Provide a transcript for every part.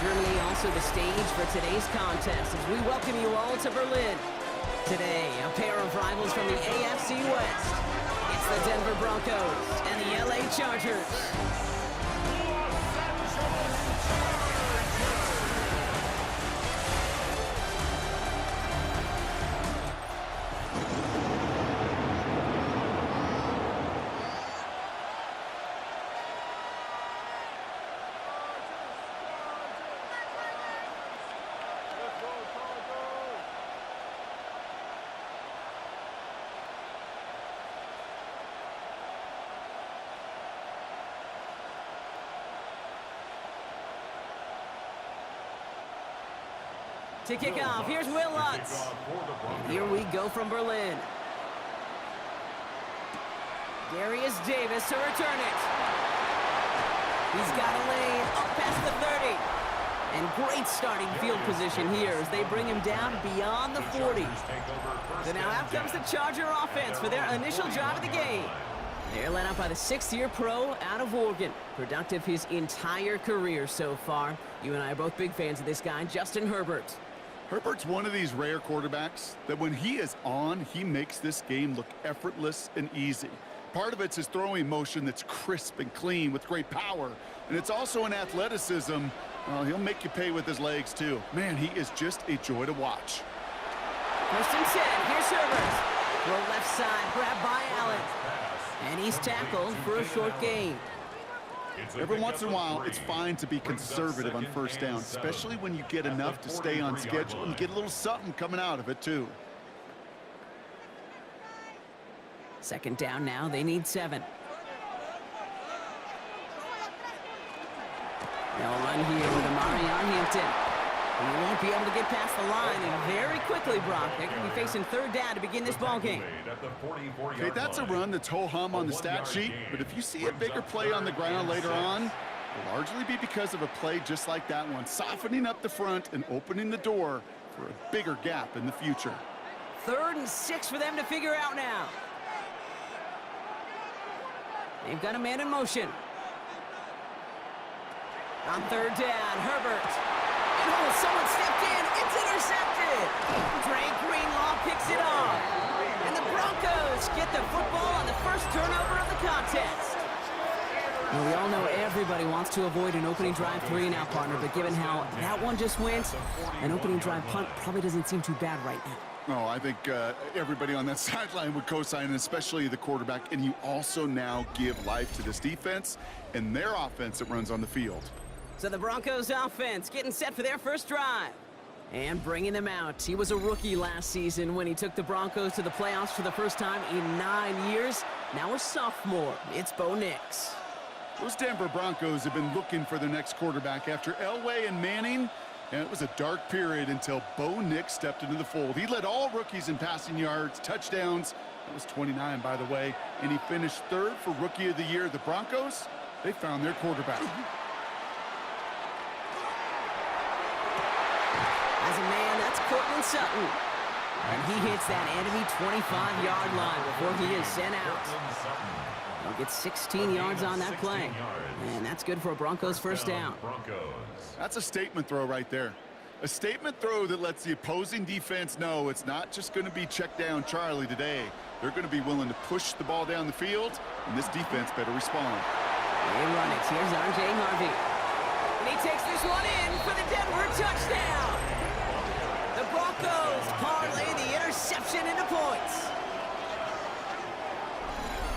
Germany also the stage for today's contest as we welcome you all to Berlin. Today, a pair of rivals from the AFC West. It's the Denver Broncos and the LA Chargers. To kick off, here's Will Lutz. And here we go from Berlin. Darius Davis to return it. He's got a lane up past the 30. And great starting field position here as they bring him down beyond the 40. So now out comes the Charger offense for their initial drive of the game. They're led out by the 6th-year pro out of Oregon. Productive his entire career so far. You and I are both big fans of this guy, Justin Herbert. Herbert's one of these rare quarterbacks that when he is on, he makes this game look effortless and easy. Part of it's his throwing motion that's crisp and clean with great power. And it's also an athleticism. He'll make you pay with his legs, too. Man, he is just a joy to watch. 1st and 10. Here's Herbert. Throw left side, grabbed by Allen. And he's tackled for a short gain. Every once in a while, it's fine to be conservative on 1st down, especially when you get enough to stay on schedule and get a little something coming out of it, too. 2nd down now. They need 7. They'll run here with Amari on Hampton. He won't be able to get past the line, and very quickly, Brock, they're going to be facing 3rd down to begin this ballgame. Okay, that's a run that's ho-hum on the stat sheet, but if you see a bigger play on the ground later on, it'll largely be because of a play just like that one, softening up the front and opening the door for a bigger gap in the future. 3rd and 6 for them to figure out now. They've got a man in motion. On 3rd down, Herbert. Oh, someone stepped in. It's intercepted. Drake Greenlaw picks it off. And the Broncos get the football on the first turnover of the contest. Well, we all know everybody wants to avoid an opening drive 3-and-out, partner, but given how that one just went, an opening drive punt probably doesn't seem too bad right now. Oh, I think everybody on that sideline would co-sign, especially the quarterback. And you also now give life to this defense and their offense that runs on the field. So the Broncos offense getting set for their first drive. And bringing them out. He was a rookie last season when he took the Broncos to the playoffs for the first time in 9 years. Now a sophomore. It's Bo Nix. Those Denver Broncos have been looking for their next quarterback after Elway and Manning. And it was a dark period until Bo Nix stepped into the fold. He led all rookies in passing yards, touchdowns. That was 29, by the way. And he finished 3rd for Rookie of the Year. The Broncos, they found their quarterback. As a man, that's Cortland Sutton. And he hits that enemy 25-yard line before he is sent out. He'll get 16 yards on that play. And that's good for a Broncos first down. That's a statement throw right there. A statement throw that lets the opposing defense know it's not just going to be check down Charlie today. They're going to be willing to push the ball down the field, and this defense better respond. They run it. Here's R.J. Harvey. And he takes this one in for the Denver touchdown. The Broncos parlay the interception into points.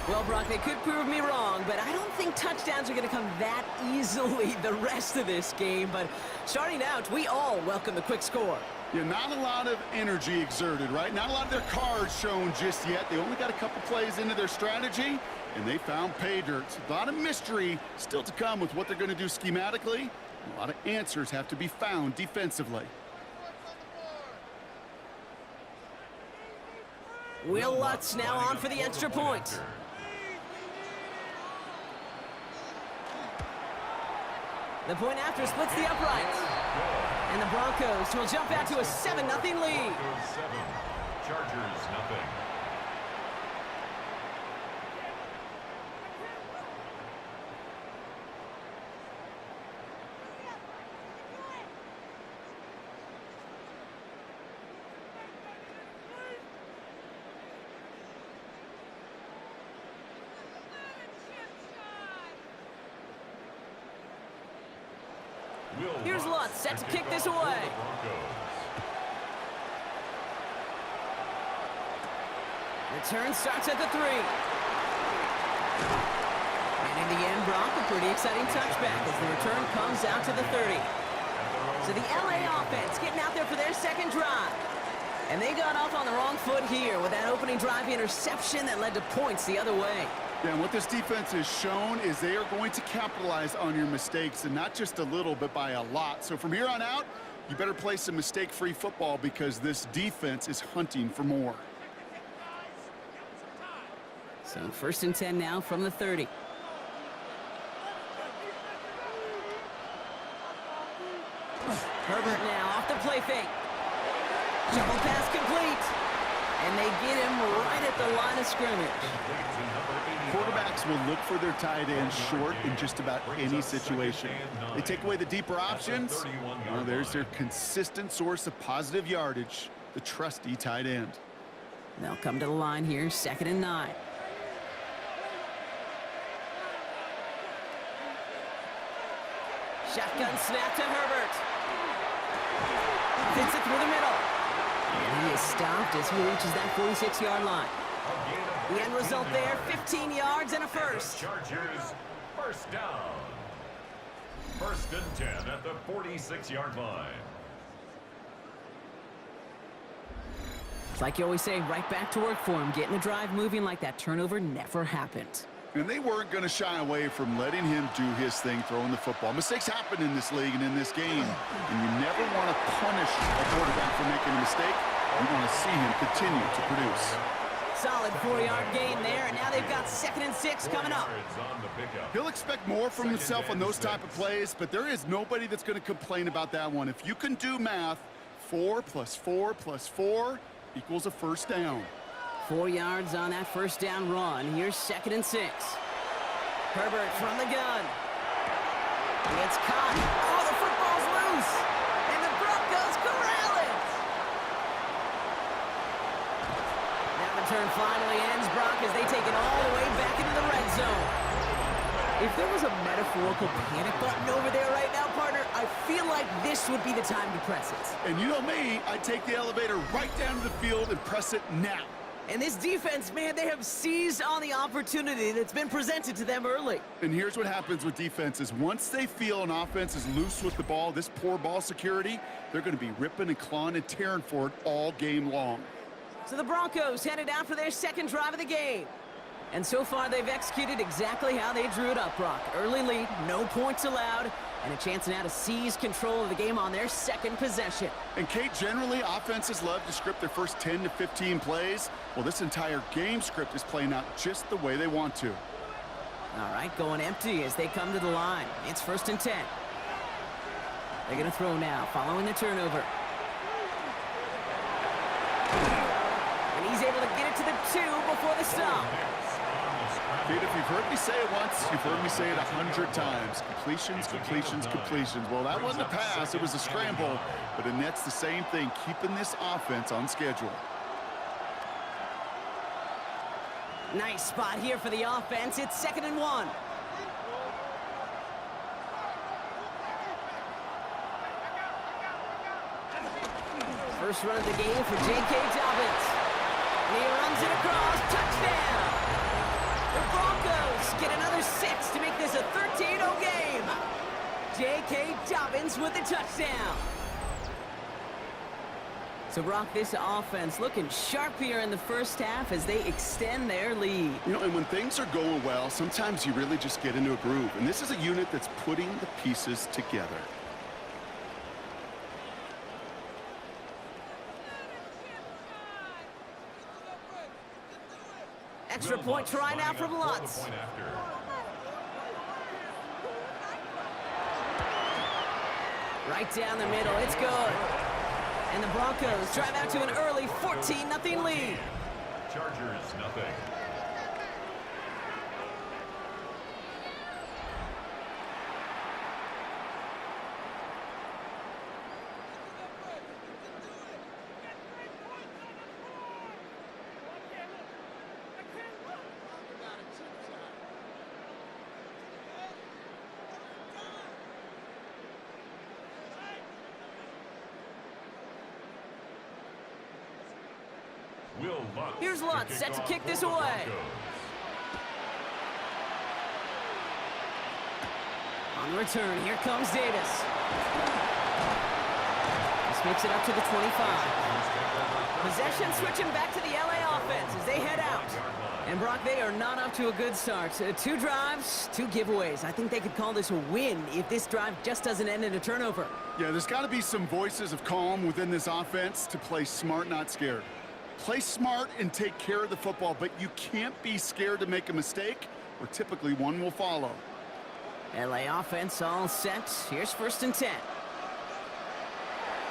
Well, Brock, they could prove me wrong, but I don't think touchdowns are going to come that easily the rest of this game. But starting out, we all welcome the quick score. Yeah, not a lot of energy exerted, right? Not a lot of their cards shown just yet. They only got a couple plays into their strategy, and they found pay dirt. A lot of mystery still to come with what they're going to do schematically. A lot of answers have to be found defensively. Will Lutz now on for the extra point. The point after splits the uprights. And the Broncos will jump out to a 7-0 lead. Chargers, nothing. Here's Lutz, set to kick this away. Return starts at the 3. And in the end, Brock, a pretty exciting touchback as the return comes out to the 30. So the LA offense getting out there for their second drive. And they got off on the wrong foot here with that opening drive interception that led to points the other way. Yeah, and what this defense has shown is they are going to capitalize on your mistakes, and not just a little, but by a lot. So from here on out, you better play some mistake-free football because this defense is hunting for more. So 1st and 10 now from the 30. Herbert now off the play fake. Shovel pass complete. And they get him right at the line of scrimmage. Quarterbacks will look for their tight end short in just about any situation. They take away the deeper options. Well, there's their consistent source of positive yardage, the trusty tight end. They'll come to the line here, 2nd and 9. Shotgun snap to Herbert. Fits it through the middle. And he is stopped as he reaches that 46-yard line. The end result there, 15 yards and a first. Chargers, first down. 1st and 10 at the 46-yard line. It's like you always say, right back to work for him. Getting the drive moving like that turnover never happened. And they weren't going to shy away from letting him do his thing, throwing the football. Mistakes happen in this league and in this game. And you never want to punish a quarterback for making a mistake. You want to see him continue to produce. Solid 4-yard gain there, and now they've got 2nd and 6 coming up. He'll expect more from himself on those type of plays, but there is nobody that's going to complain about that one. If you can do math, 4 plus 4 plus 4 equals a first down. 4 yards on that first down run. Here's 2nd and 6. Herbert from the gun. It's caught. Oh, the football's loose. And the Broncos corral it. That return finally ends, Brock, as they take it all the way back into the red zone. If there was a metaphorical panic button over there right now, partner, I feel like this would be the time to press it. And you know me, I'd take the elevator right down to the field and press it now. And this defense, man, they have seized on the opportunity that's been presented to them early. And here's what happens with defenses. Once they feel an offense is loose with the ball, this poor ball security, they're going to be ripping and clawing and tearing for it all game long. So the Broncos headed out for their second drive of the game. And so far, they've executed exactly how they drew it up, Brock. Early lead, no points allowed, and a chance now to seize control of the game on their second possession. And, Kate, generally, offenses love to script their first 10 to 15 plays. Well, this entire game script is playing out just the way they want to. All right, going empty as they come to the line. It's 1st and 10. They're going to throw now, following the turnover. And he's able to get it to the 2 before the stop. Kate, if you've heard me say it once, you've heard me say it 100 times. Completions, completions, completions. Well, that wasn't a pass. It was a scramble. But Annette's the same thing, keeping this offense on schedule. Nice spot here for the offense. It's 2nd and 1. First run of the game for J.K. Dobbins. And he runs it across. Touchdown! The Broncos get another 6 to make this a 13-0 game. J.K. Dobbins with the touchdown. So, Brock, this offense looking sharp here in the first half as they extend their lead. You know, and when things are going well, sometimes you really just get into a groove. And this is a unit that's putting the pieces together. Extra point try now from Lutz. Right down the middle, it's good. And the Broncos drive out to an early 14-0 lead. Chargers, nothing. Here's Lutz set to kick this away. On the return, here comes Davis. This makes it up to the 25. Possession switching back to the LA offense as they head out. And Brock, they are not up to a good start. 2 drives, 2 giveaways. I think they could call this a win if this drive just doesn't end in a turnover. Yeah, there's got to be some voices of calm within this offense to play smart, not scared. Play smart and take care of the football, but you can't be scared to make a mistake, or typically one will follow. LA offense all set. Here's 1st and 10.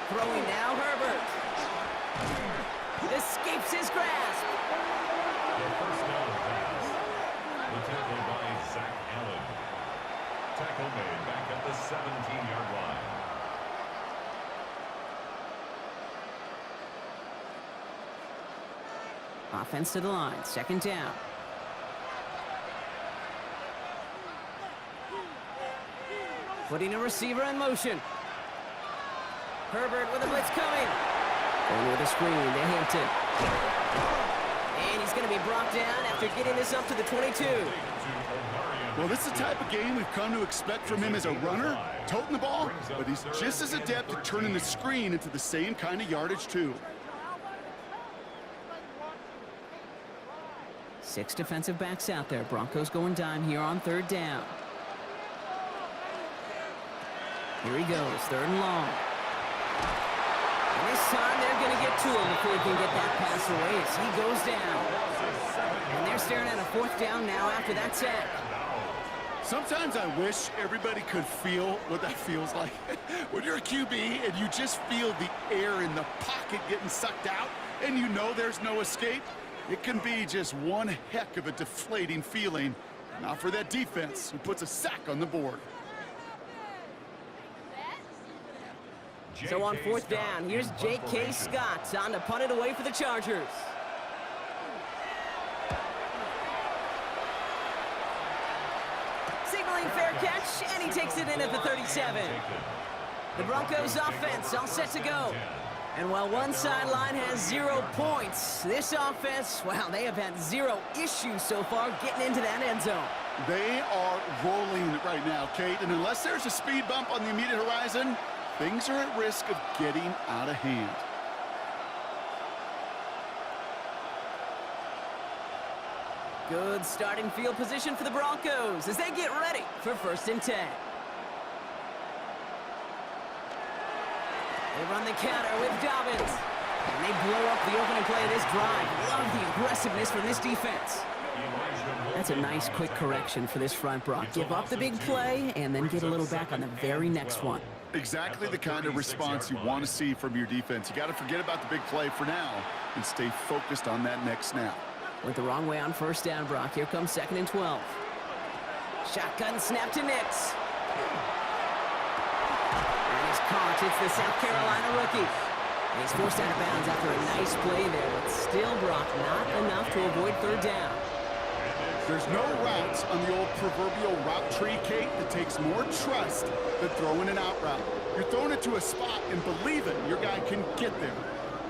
Throwing now, Herbert. Escapes his grasp. The first down pass. The tackle by Zach Allen. Tackle made back at the 17-yard line. Offense to the line. 2nd down. Putting a receiver in motion. Herbert with a blitz coming. Going with a screen to Hampton. And he's going to be brought down after getting this up to the 22. Well, this is the type of game we've come to expect from him as a runner, toting the ball, but he's just as adept at turning the screen into the same kind of yardage, too. 6 defensive backs out there. Broncos going dime here on 3rd down. Here he goes, 3rd and long. And this time they're going to get to him before he can get that pass away as he goes down. And they're staring at a 4th down now after that sack. Sometimes I wish everybody could feel what that feels like. When you're a QB and you just feel the air in the pocket getting sucked out and you know there's no escape, it can be just one heck of a deflating feeling. Not for that defense who puts a sack on the board. So on 4th down, here's J.K. Scott on to punt it away for the Chargers. Signaling fair catch, and he takes it in at the 37. The Broncos offense all set to go. And while one sideline has 0 points, this offense, well, they have had 0 issues so far getting into that end zone. They are rolling right now, Kate, and unless there's a speed bump on the immediate horizon, things are at risk of getting out of hand. Good starting field position for the Broncos as they get ready for 1st and 10. They run the counter with Dobbins. And they blow up the opening play of this drive. Love the aggressiveness from this defense. That's a nice quick correction for this front, Brock. Give up the big play and then get a little back on the very next one. Exactly the kind of response you want to see from your defense. You got to forget about the big play for now and stay focused on that next snap. Went the wrong way on 1st down, Brock. Here comes 2nd and 12. Shotgun snap to Nix. And he's caught. It's the South Carolina rookie. And he's forced out of bounds after a nice play there, but still, Brock, not enough to avoid 3rd down. There's no routes on the old proverbial route tree, Kate, that takes more trust than throwing an out route. You're throwing it to a spot and believing your guy can get there.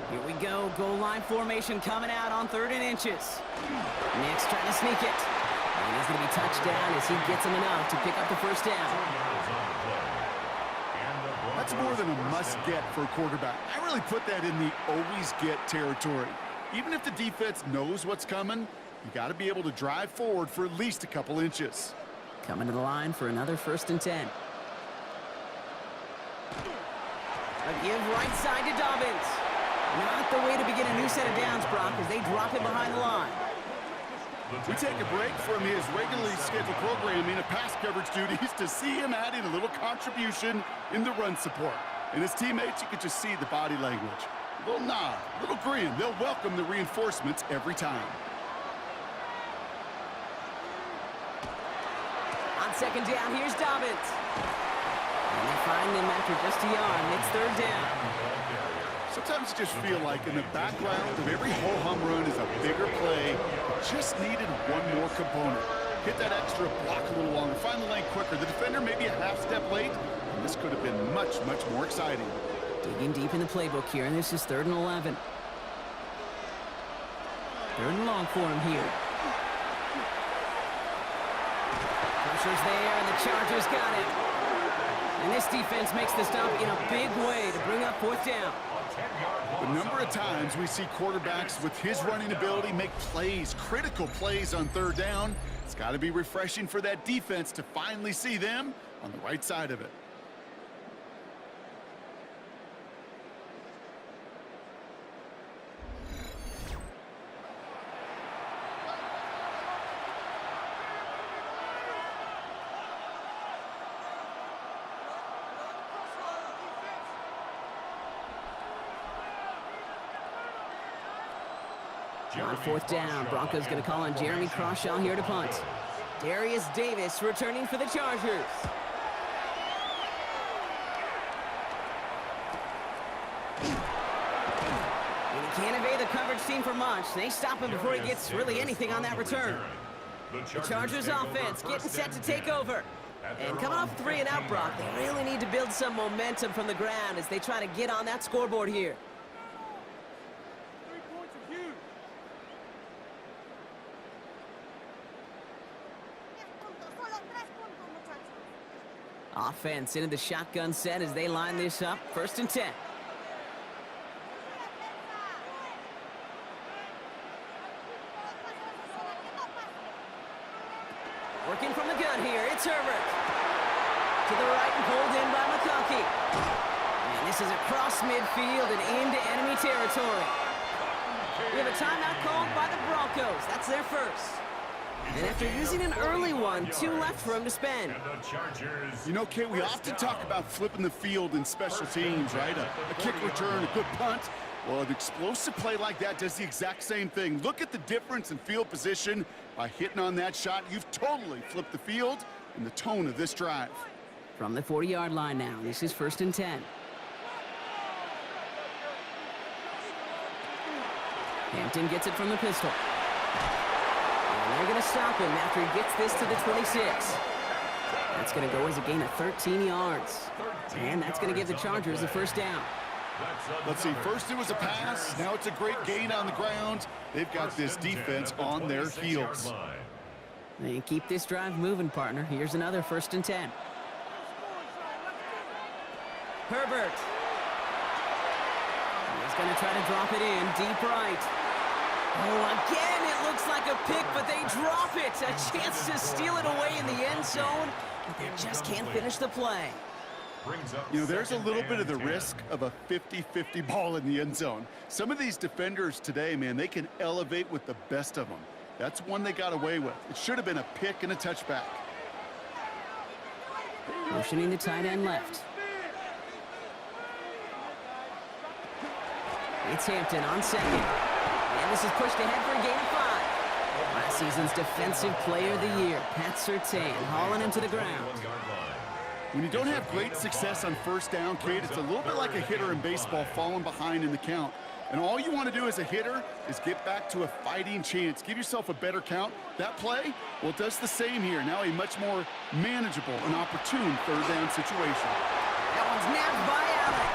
Here we go. Goal line formation coming out on 3rd and inches. Nix trying to sneak it. And he's going to be touched down as he gets him enough to pick up the 1st down. That's more than a must-get for a quarterback. I really put that in the always-get territory. Even if the defense knows what's coming, you got to be able to drive forward for at least a couple inches. Coming to the line for another 1st and 10. A give right side to Dobbins. Not the way to begin a new set of downs, Brock, as they drop him behind the line. We take a break from his regularly scheduled programming of pass coverage duties to see him adding a little contribution in the run support. And his teammates, you can just see the body language. A little nod, a little grin. They'll welcome the reinforcements every time. On 2nd down, here's Dobbins. And they find him after just a yard. It's 3rd down. Sometimes you just feel like in the background of every ho-hum run is a bigger play. Just needed one more component. Hit that extra block a little longer. Find the lane quicker. The defender maybe a half step late. And this could have been much, much more exciting. Digging deep in the playbook here, and this is 3rd and 11. Third and long for him here. Pressure's there, and the Chargers got him. And this defense makes the stop in a big way to bring up fourth down. The number of times we see quarterbacks with his running ability make plays, critical plays on third down. It's got to be refreshing for that defense to finally see them on the right side of it. On fourth down, Broncos going to call on Jeremy Crawshaw here to punt. Darius Davis returning for the Chargers. And he can't evade the coverage team for much. They stop him before he gets really anything on that return. The Chargers offense getting set to take over. And coming off 3 and out, Brock, they really need to build some momentum from the ground as they try to get on that scoreboard here. Offense into the shotgun set as they line this up. 1st and 10. Working from the gun here, it's Herbert. To the right and pulled in by McConkey. And this is across midfield and into enemy territory. We have a timeout called by the Broncos. That's their first. And after using an early one, 2 left for him to spend. You know, Kate, we often talk about flipping the field in special teams, right? A kick return, a good punt. Well, an explosive play like that does the exact same thing. Look at the difference in field position. By hitting on that shot, you've totally flipped the field and the tone of this drive. From the 40-yard line now, this is 1st and 10. Hampton gets it from the pistol. And they're going to stop him after he gets this to the 26. That's going to go as a gain of 13 yards. And that's going to give the Chargers the 1st down. Let's see, first it was a pass, now it's a great gain on the ground. They've got this defense on their heels. They keep this drive moving, partner. Here's another 1st and 10. Herbert. He's going to try to drop it in deep right. Oh, again, it looks like a pick, but they drop it. A chance to steal it away in the end zone, but they just can't finish the play. You know, there's a little bit of the risk of a 50-50 ball in the end zone. Some of these defenders today, man, they can elevate with the best of them. That's one they got away with. It should have been a pick and a touchback. Motioning the tight end left. It's Hampton on 2nd. And this is pushed ahead for a gain of 5. Last season's Defensive Player of the Year, Pat Surtain, hauling him to the ground. When you don't have great success on 1st down, Kate, it's a little bit like a hitter in baseball falling behind in the count. And all you want to do as a hitter is get back to a fighting chance. Give yourself a better count. That play, well, it does the same here. Now a much more manageable and opportune 3rd down situation. That one's nabbed by Allen.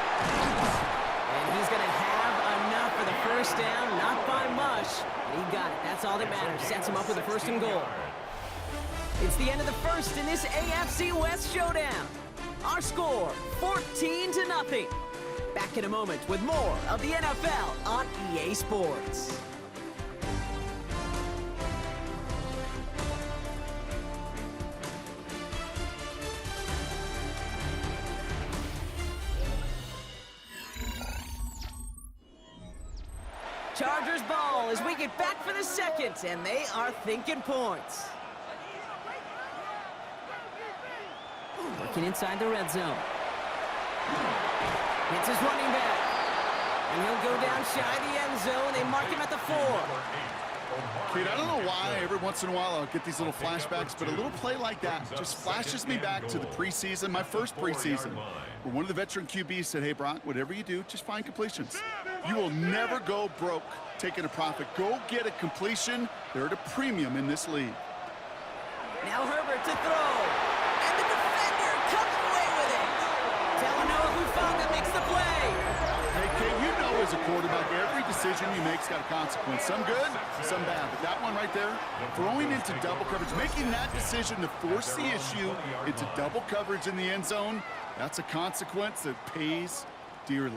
And he's going to have enough for the 1st down, not by much. But he got it. That's all that matters. Sets him up with a 1st and goal. It's the end of the 1st in this AFC West showdown. Our score, 14-0. Back in a moment with more of the NFL on EA Sports. Chargers ball as we get back for the 2nd, and they are thinking points. Working inside the red zone. It's his running back. And he'll go down shy of the end zone. They mark him at the 4. Kate, I don't know why every once in a while I'll get these little flashbacks, but a little play like that just flashes me back to the preseason, my first preseason, where one of the veteran QBs said, hey, Brock, whatever you do, just find completions. You will never go broke taking a profit. Go get a completion. They're at a premium in this league. Now Herbert to throw. And the defender comes away with it. Talanoa Hufanga makes the play. Hey, Kate, you know as as a quarterback, every decision you make's got a consequence. Some good, some bad. But that one right there, throwing into double coverage, making that decision to force the issue into double coverage in the end zone, that's a consequence that pays dearly.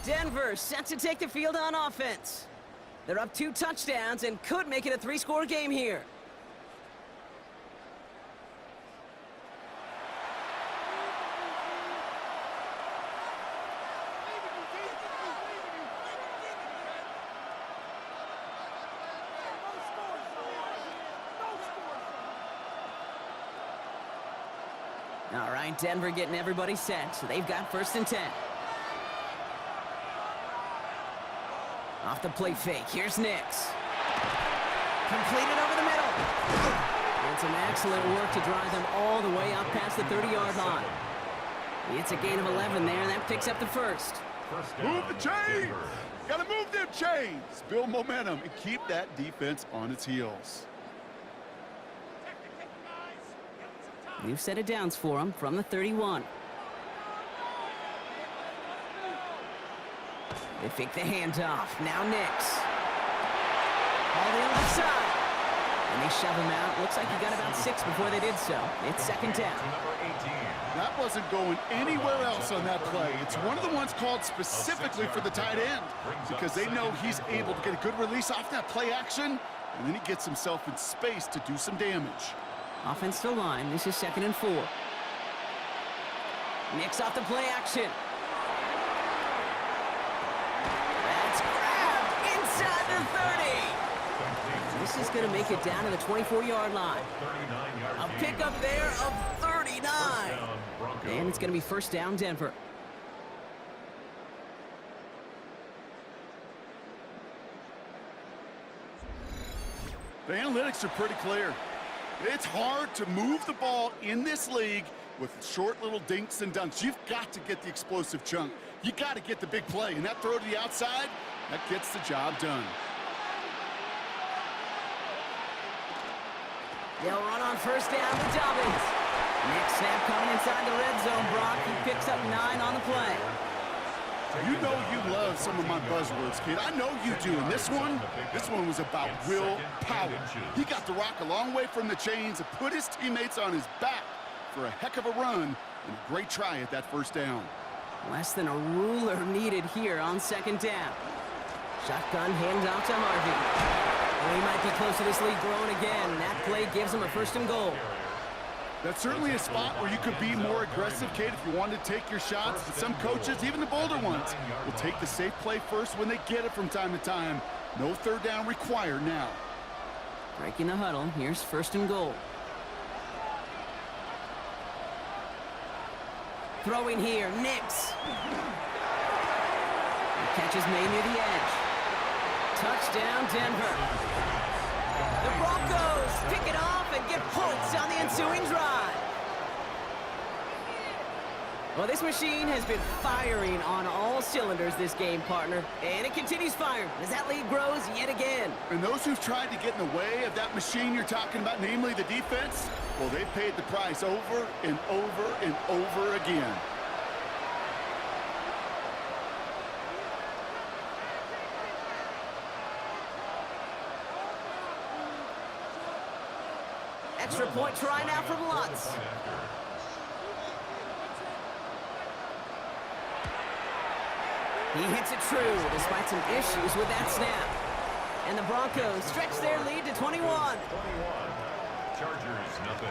Denver set to take the field on offense. They're up 2 touchdowns and could make it a 3-score game here. All right, Denver getting everybody set, so they've got 1st and 10. Off the play fake, here's Nix. Completed over the middle. And some excellent work to drive them all the way up past the 30-yard line. It's a gain of 11 there, and that picks up the 1st. Move the chains! Gotta move them chains! Build momentum and keep that defense on its heels. New set of downs for them from the 31. They fake the handoff. Now Nix. All the left side. And they shove him out. Looks like he got about 6 before they did so. It's 2nd down. That wasn't going anywhere else on that play. It's one of the ones called specifically for the tight end because they know he's able to get a good release off that play action, and then he gets himself in space to do some damage. Offensive line. This is 2nd and 4. Nix off the play action. That's grabbed inside the 30. This is going to make it down to the 24-yard line. A pickup there of 39. And it's going to be 1st down, Denver. The analytics are pretty clear. It's hard to move the ball in this league with short little dinks and dunks. You've got to get the explosive chunk. You got to get the big play. And that throw to the outside, that gets the job done. They'll run on 1st down to Dobbins. Next snap coming inside the red zone, Brock. He picks up 9 on the play. You know you love some of my buzzwords, kid. I know you do. And this one was about will power. He got the rock a long way from the chains and put his teammates on his back for a heck of a run and a great try at that 1st down. Less than a ruler needed here on 2nd down. Shotgun handoff to Harvey. Well, he might be close to this lead growing again, and that play gives him a 1st and goal. That's certainly a spot where you could be more aggressive, Kate, if you wanted to take your shots. But some coaches, even the bolder ones, will take the safe play first when they get it from time to time. No 3rd down required now. Breaking the huddle. Here's 1st and goal. Throwing here, Nix. The catch is made near the edge. Touchdown, Denver. The Broncos pick it off and get points on the ensuing drive. Well, this machine has been firing on all cylinders this game, partner. And it continues firing as that lead grows yet again. And those who've tried to get in the way of that machine you're talking about, namely the defense, well, they've paid the price over and over and over again. Extra point try now from Lutz. He hits it true despite some issues with that snap. And the Broncos stretch their lead to 21. Chargers, nothing.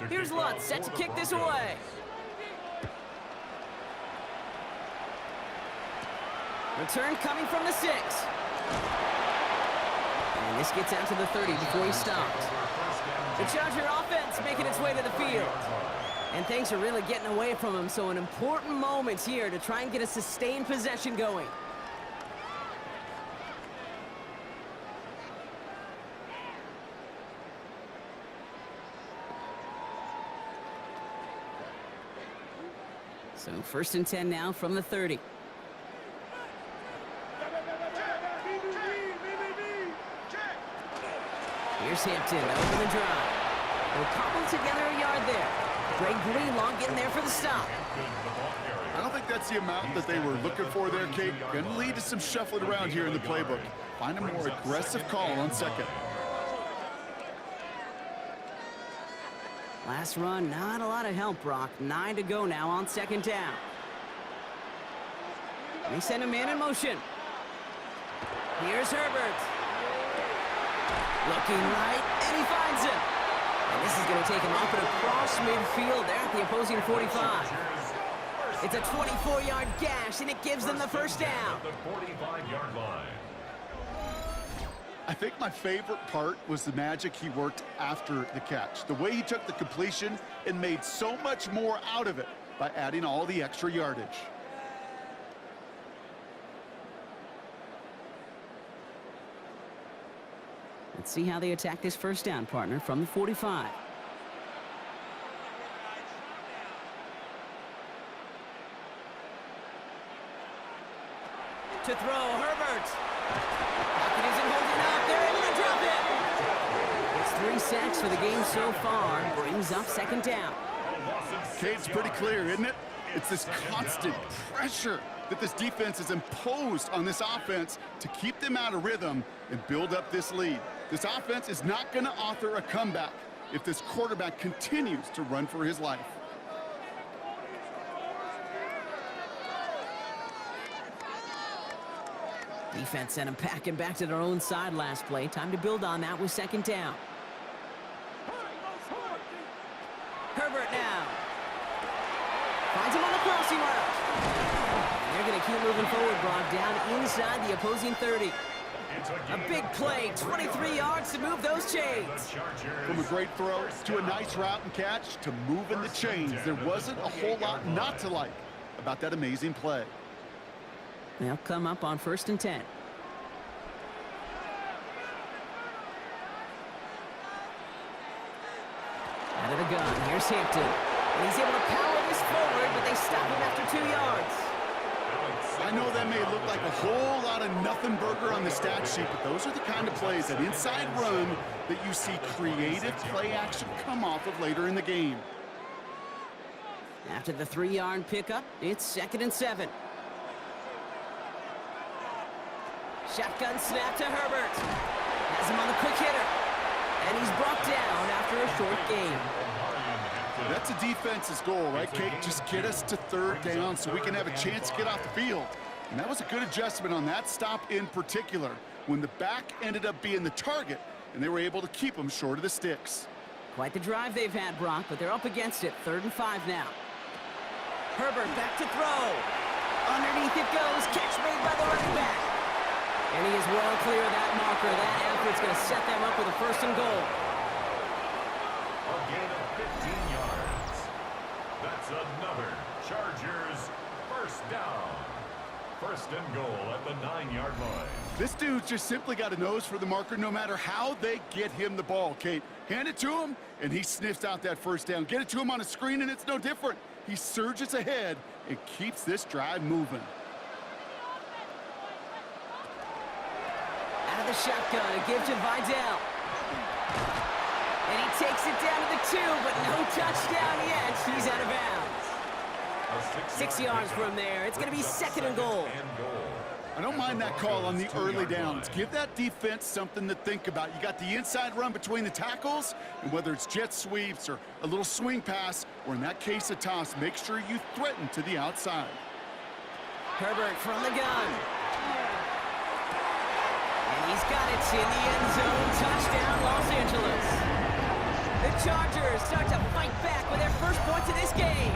Here's Lutz set to kick this away. Return coming from the 6. And this gets out to the 30 before he stopped. The Charger offense making its way to the field. And things are really getting away from him, so an important moment here to try and get a sustained possession going. So 1st and 10 now from the 30. Here's Hampton over the drive. They'll cobble together a yard there. Greg Greenlaw getting there for the stop. I don't think that's the amount that they were looking for there, Kate. Going to lead to some shuffling around here in the playbook. Find a more aggressive call on second. Last run, not a lot of help, Brock. 9 to go now on 2nd down. They send a man in motion. Here's Herbert. Looking right, and he finds him. And this is going to take him up and across midfield there at the opposing 45. It's a 24-yard gash, and it gives them the first down. The 45-yard line. I think my favorite part was the magic he worked after the catch. The way he took the completion and made so much more out of it by adding all the extra yardage. Let's see how they attack this first down, partner, from the 45. To throw, Herbert. Pocket isn't holding up. They're able to drop it. It's 3 sacks for the game so far. Brings up 2nd down. Kate, it's pretty clear, isn't it? It's this constant pressure that this defense has imposed on this offense to keep them out of rhythm and build up this lead. This offense is not going to author a comeback if this quarterback continues to run for his life. Defense sent him packing back to their own side last play. Time to build on that with 2nd down. Herbert now. Finds him on the crossing route. And they're going to keep moving forward, Brock, down inside the opposing 30. A big play, 23 yards to move those chains. From a great throw to a nice route and catch to moving the chains, there wasn't a whole lot not to like about that amazing play. They'll come up on 1st and 10. Out of the gun, here's Hampton. And he's able to power this forward, but they stop him after 2 yards. I know that may look like a whole lot of nothing burger on the stat sheet, but those are the kind of plays, an inside run, that you see creative play action come off of later in the game. After the 3-yard pickup, it's 2nd and 7. Shotgun snap to Herbert. Has him on the quick hitter. And he's brought down after a short game. That's a defense's goal, right, Kate? Just get us to 3rd down so we can have a chance to get off the field. And that was a good adjustment on that stop in particular, when the back ended up being the target, and they were able to keep him short of the sticks. Quite the drive they've had, Brock, but they're up against it. 3rd and 5 now. Herbert back to throw. Underneath it goes. Catch made by the running back. And he is well clear of that marker. That effort's going to set them up with a 1st and goal. A gain of 15 yards. That's another Chargers 1st down. 1st and goal at the 9-yard line. This dude's just simply got a nose for the marker no matter how they get him the ball, Kate. Hand it to him, and he sniffs out that 1st down. Get it to him on a screen, and it's no different. He surges ahead and keeps this drive moving. Out of the shotgun, a give to Vidal. And he takes it down to the 2, but no touchdown yet. He's out of bounds. 6 yards from there. It's going to be 2nd and goal. I don't mind that call on the early downs. Give that defense something to think about. You got the inside run between the tackles, and whether it's jet sweeps or a little swing pass, or in that case a toss, make sure you threaten to the outside. Herbert from the gun. And he's got it in the end zone. Touchdown, Los Angeles. The Chargers start to fight back with their first points of this game.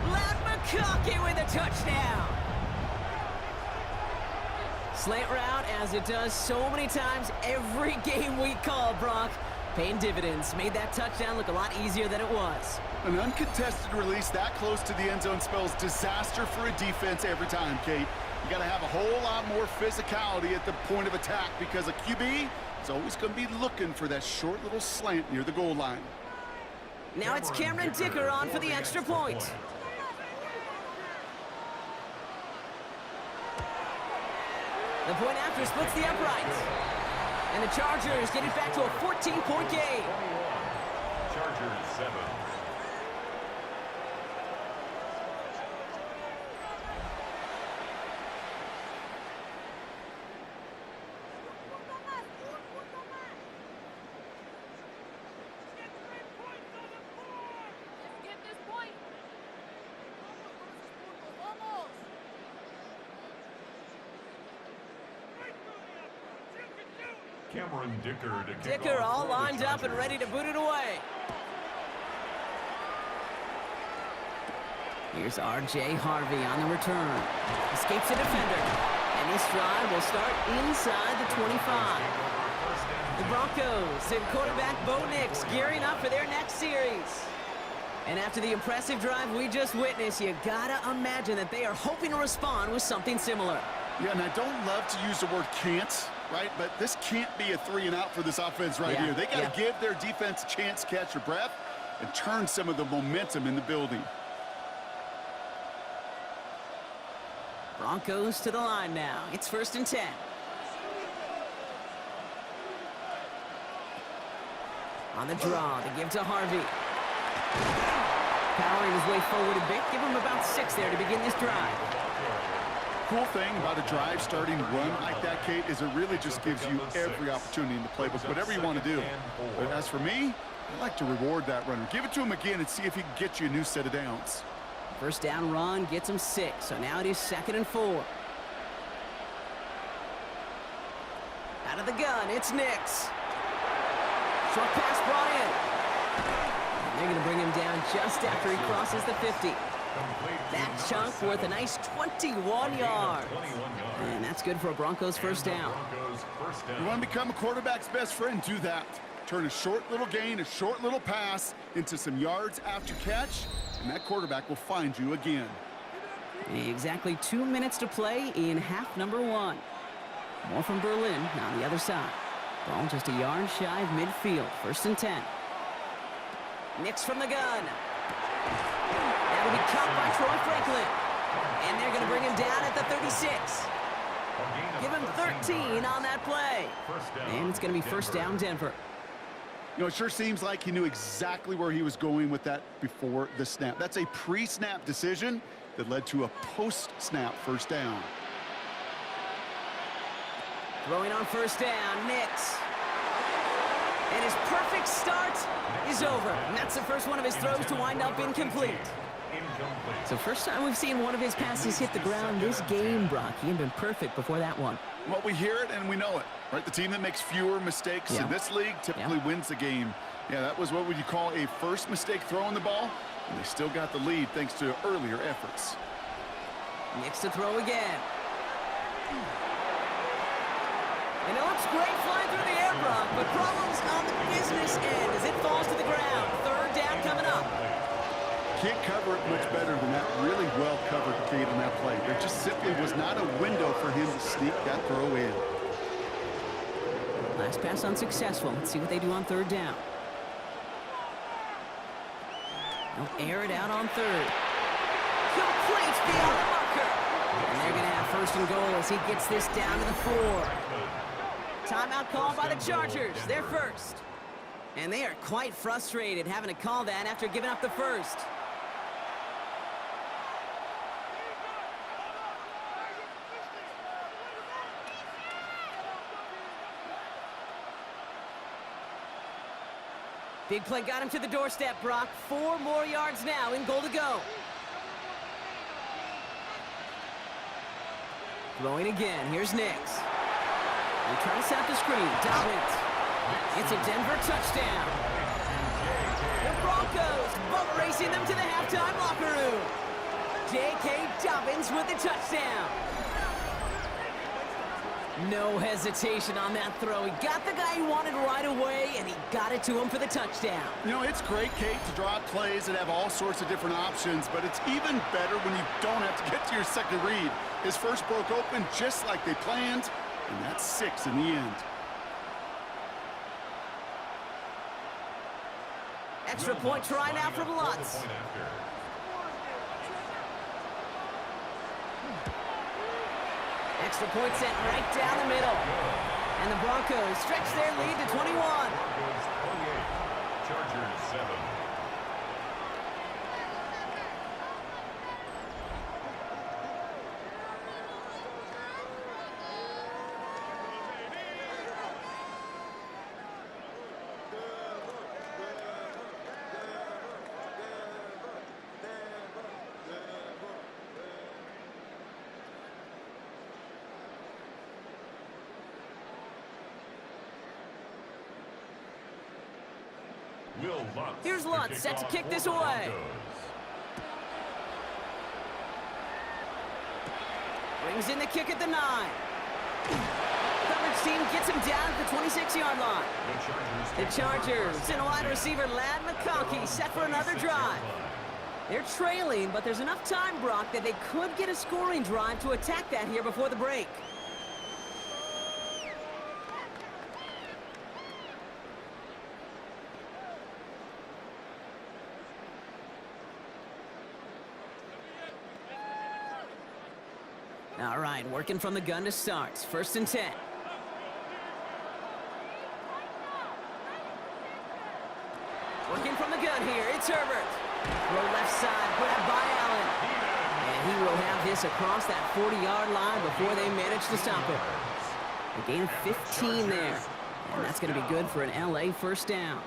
Loud McConkey with a touchdown. Slant route, as it does so many times every game we call, Brock. Paying dividends. Made that touchdown look a lot easier than it was. An uncontested release that close to the end zone spells disaster for a defense every time, Kate. You got to have a whole lot more physicality at the point of attack because a QB is always going to be looking for that short little slant near the goal line. Now it's Cameron Dicker on for the extra point. The point after splits the uprights. And the Chargers get it back to a 14-point game. 21. Chargers 7. Cameron Dicker to kick Dicker off all for the lined up and Chargers. ready to boot it away. Here's R.J. Harvey on the return. Escapes a defender. And this drive will start inside the 25. The Broncos and quarterback Bo Nix gearing up for their next series. And after the impressive drive we just witnessed, you gotta imagine that they are hoping to respond with something similar. Yeah, and I don't love to use the word can't, right? But this can't be a 3-and-out for this offense right here. They got to give their defense a chance to catch their breath and turn some of the momentum in the building. Broncos to the line now. It's 1st and 10. On the draw, they give to Harvey. Powering his way forward a bit. Give him about 6 there to begin this drive. Cool thing about a drive starting run like that, Kate, is it really just gives you every opportunity in the playbook, whatever you want to do. But as for me, I like to reward that runner. Give it to him again and see if he can get you a new set of downs. First down run gets him 6, so now it is 2nd and 4. Out of the gun, it's Nix. Short pass brought in. And they're going to bring him down just after he crosses the 50. That chunk worth a nice 21 yards. And that's good for a Broncos first down. You want to become a quarterback's best friend, do that. Turn a short little gain, a short little pass into some yards after catch, and that quarterback will find you again. Exactly 2 minutes to play in half number 1. More from Berlin on the other side. Ball just a yard shy of midfield. 1st and 10. Nix from the gun. That'll be caught by Troy Franklin. And they're going to bring him down at the 36. Give him 13 on that play. And it's going to be 1st down Denver. You know, it sure seems like he knew exactly where he was going with that before the snap. That's a pre-snap decision that led to a post-snap 1st down. Throwing on 1st down, Nix. And his perfect start is over. And that's the first one of his throws to wind up incomplete. So first time we've seen one of his passes hit the ground this game, Brock. He had been perfect before that one. Well, we hear it and we know it, right? The team that makes fewer mistakes in this league typically wins the game. Yeah, that was what would you call a first mistake throwing the ball, and they still got the lead thanks to earlier efforts. Nix to throw again. And it looks great flying through the air, Brock, but problems on the business end as it falls to the ground. 3rd down coming up. Can't cover it much better than that. Really well covered, Kate, on that play. There just simply was not a window for him to sneak that throw in. Last pass unsuccessful. Let's see what they do on 3rd down. They'll air it out on 3rd. Complete beyond the marker. And they're going to have 1st and goal as he gets this down to the 4. Timeout called by the Chargers. They're first. And they are quite frustrated having to call that after giving up the 1st. Big play got him to the doorstep, Brock. 4 more yards now in goal to go. Throwing again. Here's Nix. They're trying to set up the screen. Dobbins. It's a Denver touchdown. The Broncos boat racing them to the halftime locker room. J.K. Dobbins with the touchdown. No hesitation on that throw. He got the guy he wanted right away, and he got it to him for the touchdown. You know, it's great, Kate, to draw up plays and have all sorts of different options, but it's even better when you don't have to get to your second read. His first broke open just like they planned, and that's 6 in the end. Extra point try now from Lutz. Extra point sent right down the middle. And the Broncos stretch their lead to 21. Broncos 28, Chargers 7. Here's Lutz set to kick this away. Brings in the kick at the 9. Coverage team gets him down at the 26-yard line. The Chargers and wide receiver Lad McConkey set for another drive. They're trailing, but there's enough time, Brock, that they could get a scoring drive to attack that here before the break. All right, working from the gun to start. 1st and 10. Working from the gun here, it's Herbert. Throw left side, grabbed by Allen. And he will have this across that 40-yard line before they manage to stop it. A gain of 15 there. And that's going to be good for an LA first down.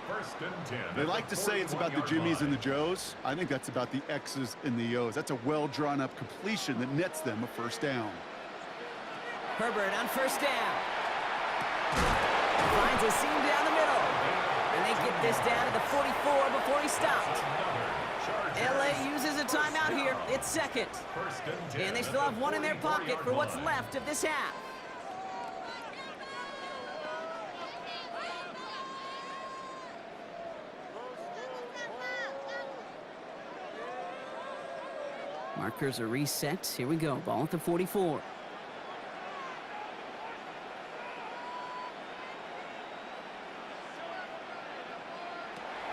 They like to say it's about the Jimmies and the Joes. I think that's about the X's and the O's. That's a well-drawn-up completion that nets them a first down. Herbert on 1st down. Finds a seam down the middle. And they get this down to the 44 before he stopped. LA uses a timeout here. It's 2nd. And they still have one in their pocket for what's left of this half. Markers are reset. Here we go. Ball at the 44.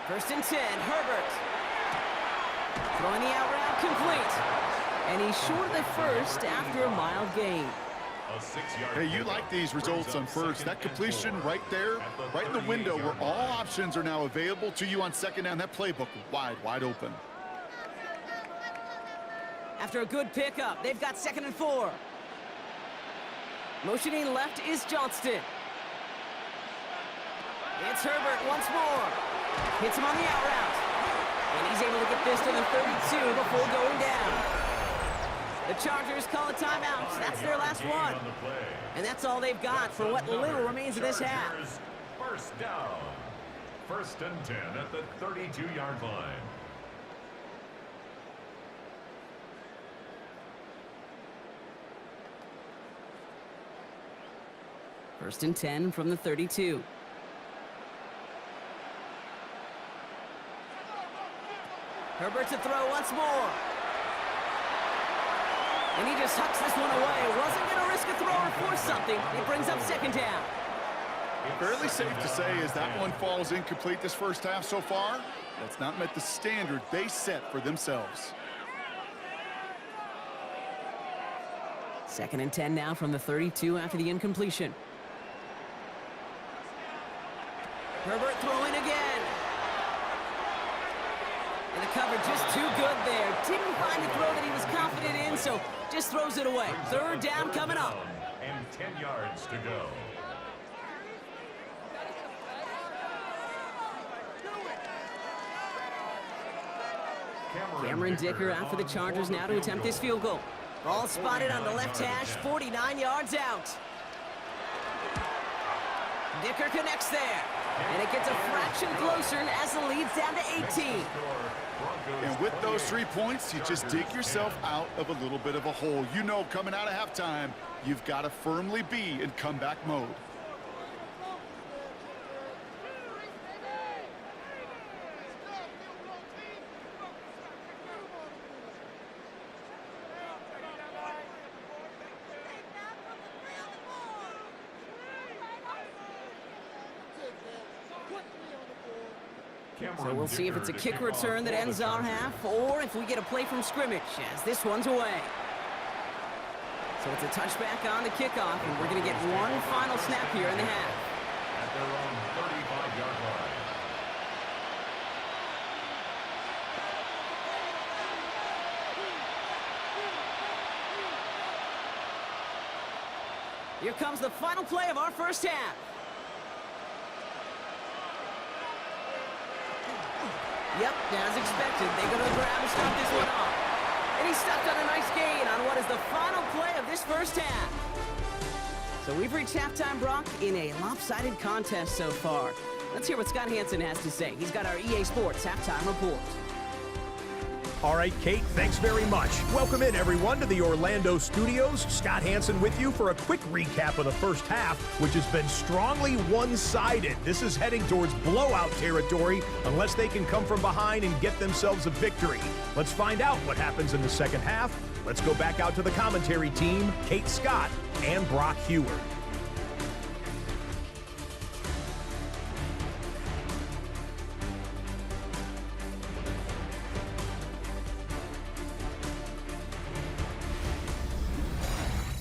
First and 10. Herbert. Throwing the out route complete. And he's short of the first after a mild gain. Hey, you like these results on first. That completion right there, right in the window where all options are now available to you on 2nd down. That playbook wide open. After a good pickup, they've got 2nd and 4. Motioning left is Johnston. It's Herbert once more. Hits him on the out route. And he's able to get this to the 32 before going down. The Chargers call a timeout. That's their last one. And that's all they've got for what little remains of this half. First down. 1st and 10 at the 32-yard line. First and 10 from the 32. Herbert to throw once more. And he just hucks this one away. Wasn't going to risk a throw or force something. It brings up 2nd down. Fairly safe to say as that one falls incomplete this first half so far. That's not met the standard they set for themselves. 2nd and 10 now from the 32 after the incompletion. Herbert throwing again. And the cover just too good there. Didn't find the throw that he was confident in, so just throws it away. 3rd down coming up. And 10 yards to go. Cameron Dicker out for the Chargers now to attempt this field goal. Ball spotted on the left hash, 49 yards out. Dicker connects there. And it gets a fraction closer as the lead's down to 18. And with those 3 points, you just dig yourself out of a little bit of a hole. You know, coming out of halftime, you've got to firmly be in comeback mode. So we'll see if it's a kick return that ends our half, or if we get a play from scrimmage, as this one's away. So it's a touchback on the kickoff, and we're going to get one final snap here in the half. At their own 35-yard line. Here comes the final play of our first half. Yep, as expected, they go to the grab and stop this one off. And he stepped on a nice gain on what is the final play of this first half. So we've reached halftime, Brock, in a lopsided contest so far. Let's hear what Scott Hansen has to say. He's got our EA Sports halftime report. All right, Kate, thanks very much. Welcome in, everyone, to the Orlando studios. Scott Hansen with you for a quick recap of the first half, which has been strongly one-sided. This is heading towards blowout territory unless they can come from behind and get themselves a victory. Let's find out what happens in the second half. Let's go back out to the commentary team, Kate Scott and Brock Heward.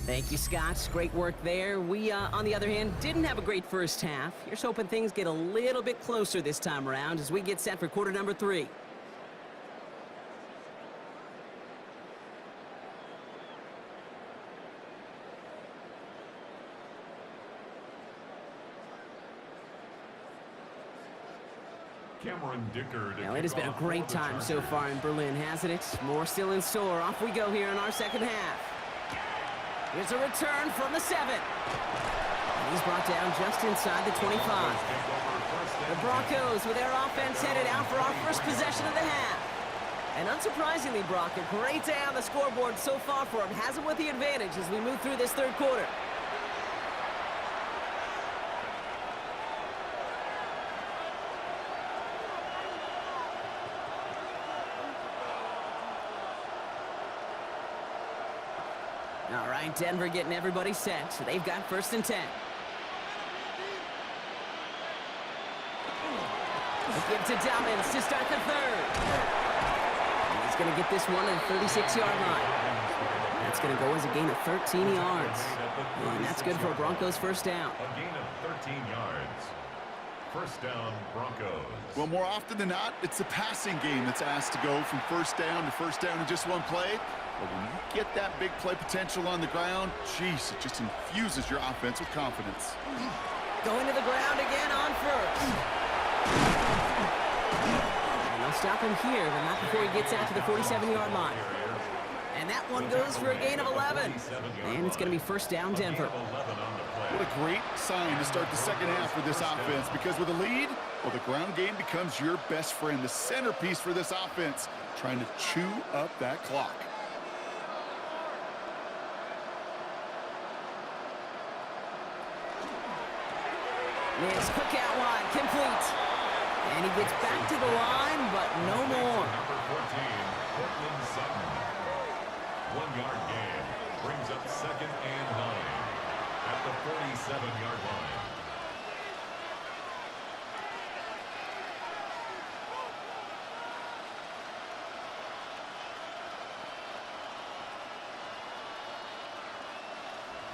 Thank you, Scott. Great work there. We, on the other hand, didn't have a great first half. Here's hoping things get a little bit closer this time around as we get set for quarter number 3. Cameron Dicker. Now, it has been a great time so far in Berlin, hasn't it? More still in store. Off we go here in our second half. Here's a return from the 7. And he's brought down just inside the 25. The Broncos with their offense headed out for our first possession of the half. And unsurprisingly, Brock, a great day on the scoreboard so far for him. Has him with the advantage as we move through this third quarter. All right, Denver getting everybody set. So they've got 1st and 10. Give to Dobbins to start the third. And he's going to get this one at the 36-yard line. That's going to go as a gain of 13 yards. And that's good for a Broncos first down. A gain of 13 yards. First down, Broncos. Well, more often than not, it's the passing game that's asked to go from first down in just one play. But when you get that big play potential on the ground, geez, it just infuses your offense with confidence. Going to the ground again on first. And they'll stop him here, but not before he gets out to the 47-yard line. And that one goes for a gain of 11. And it's going to be first down, Denver. What a great sign to start the second half for this offense, because with a lead, well, the ground game becomes your best friend, the centerpiece for this offense, trying to chew up that clock. This quick out wide, complete. And he gets back to the line, but no more. Number 14, Portland Sutton. 1-yard gain brings up 2nd and 9 at the 47-yard line.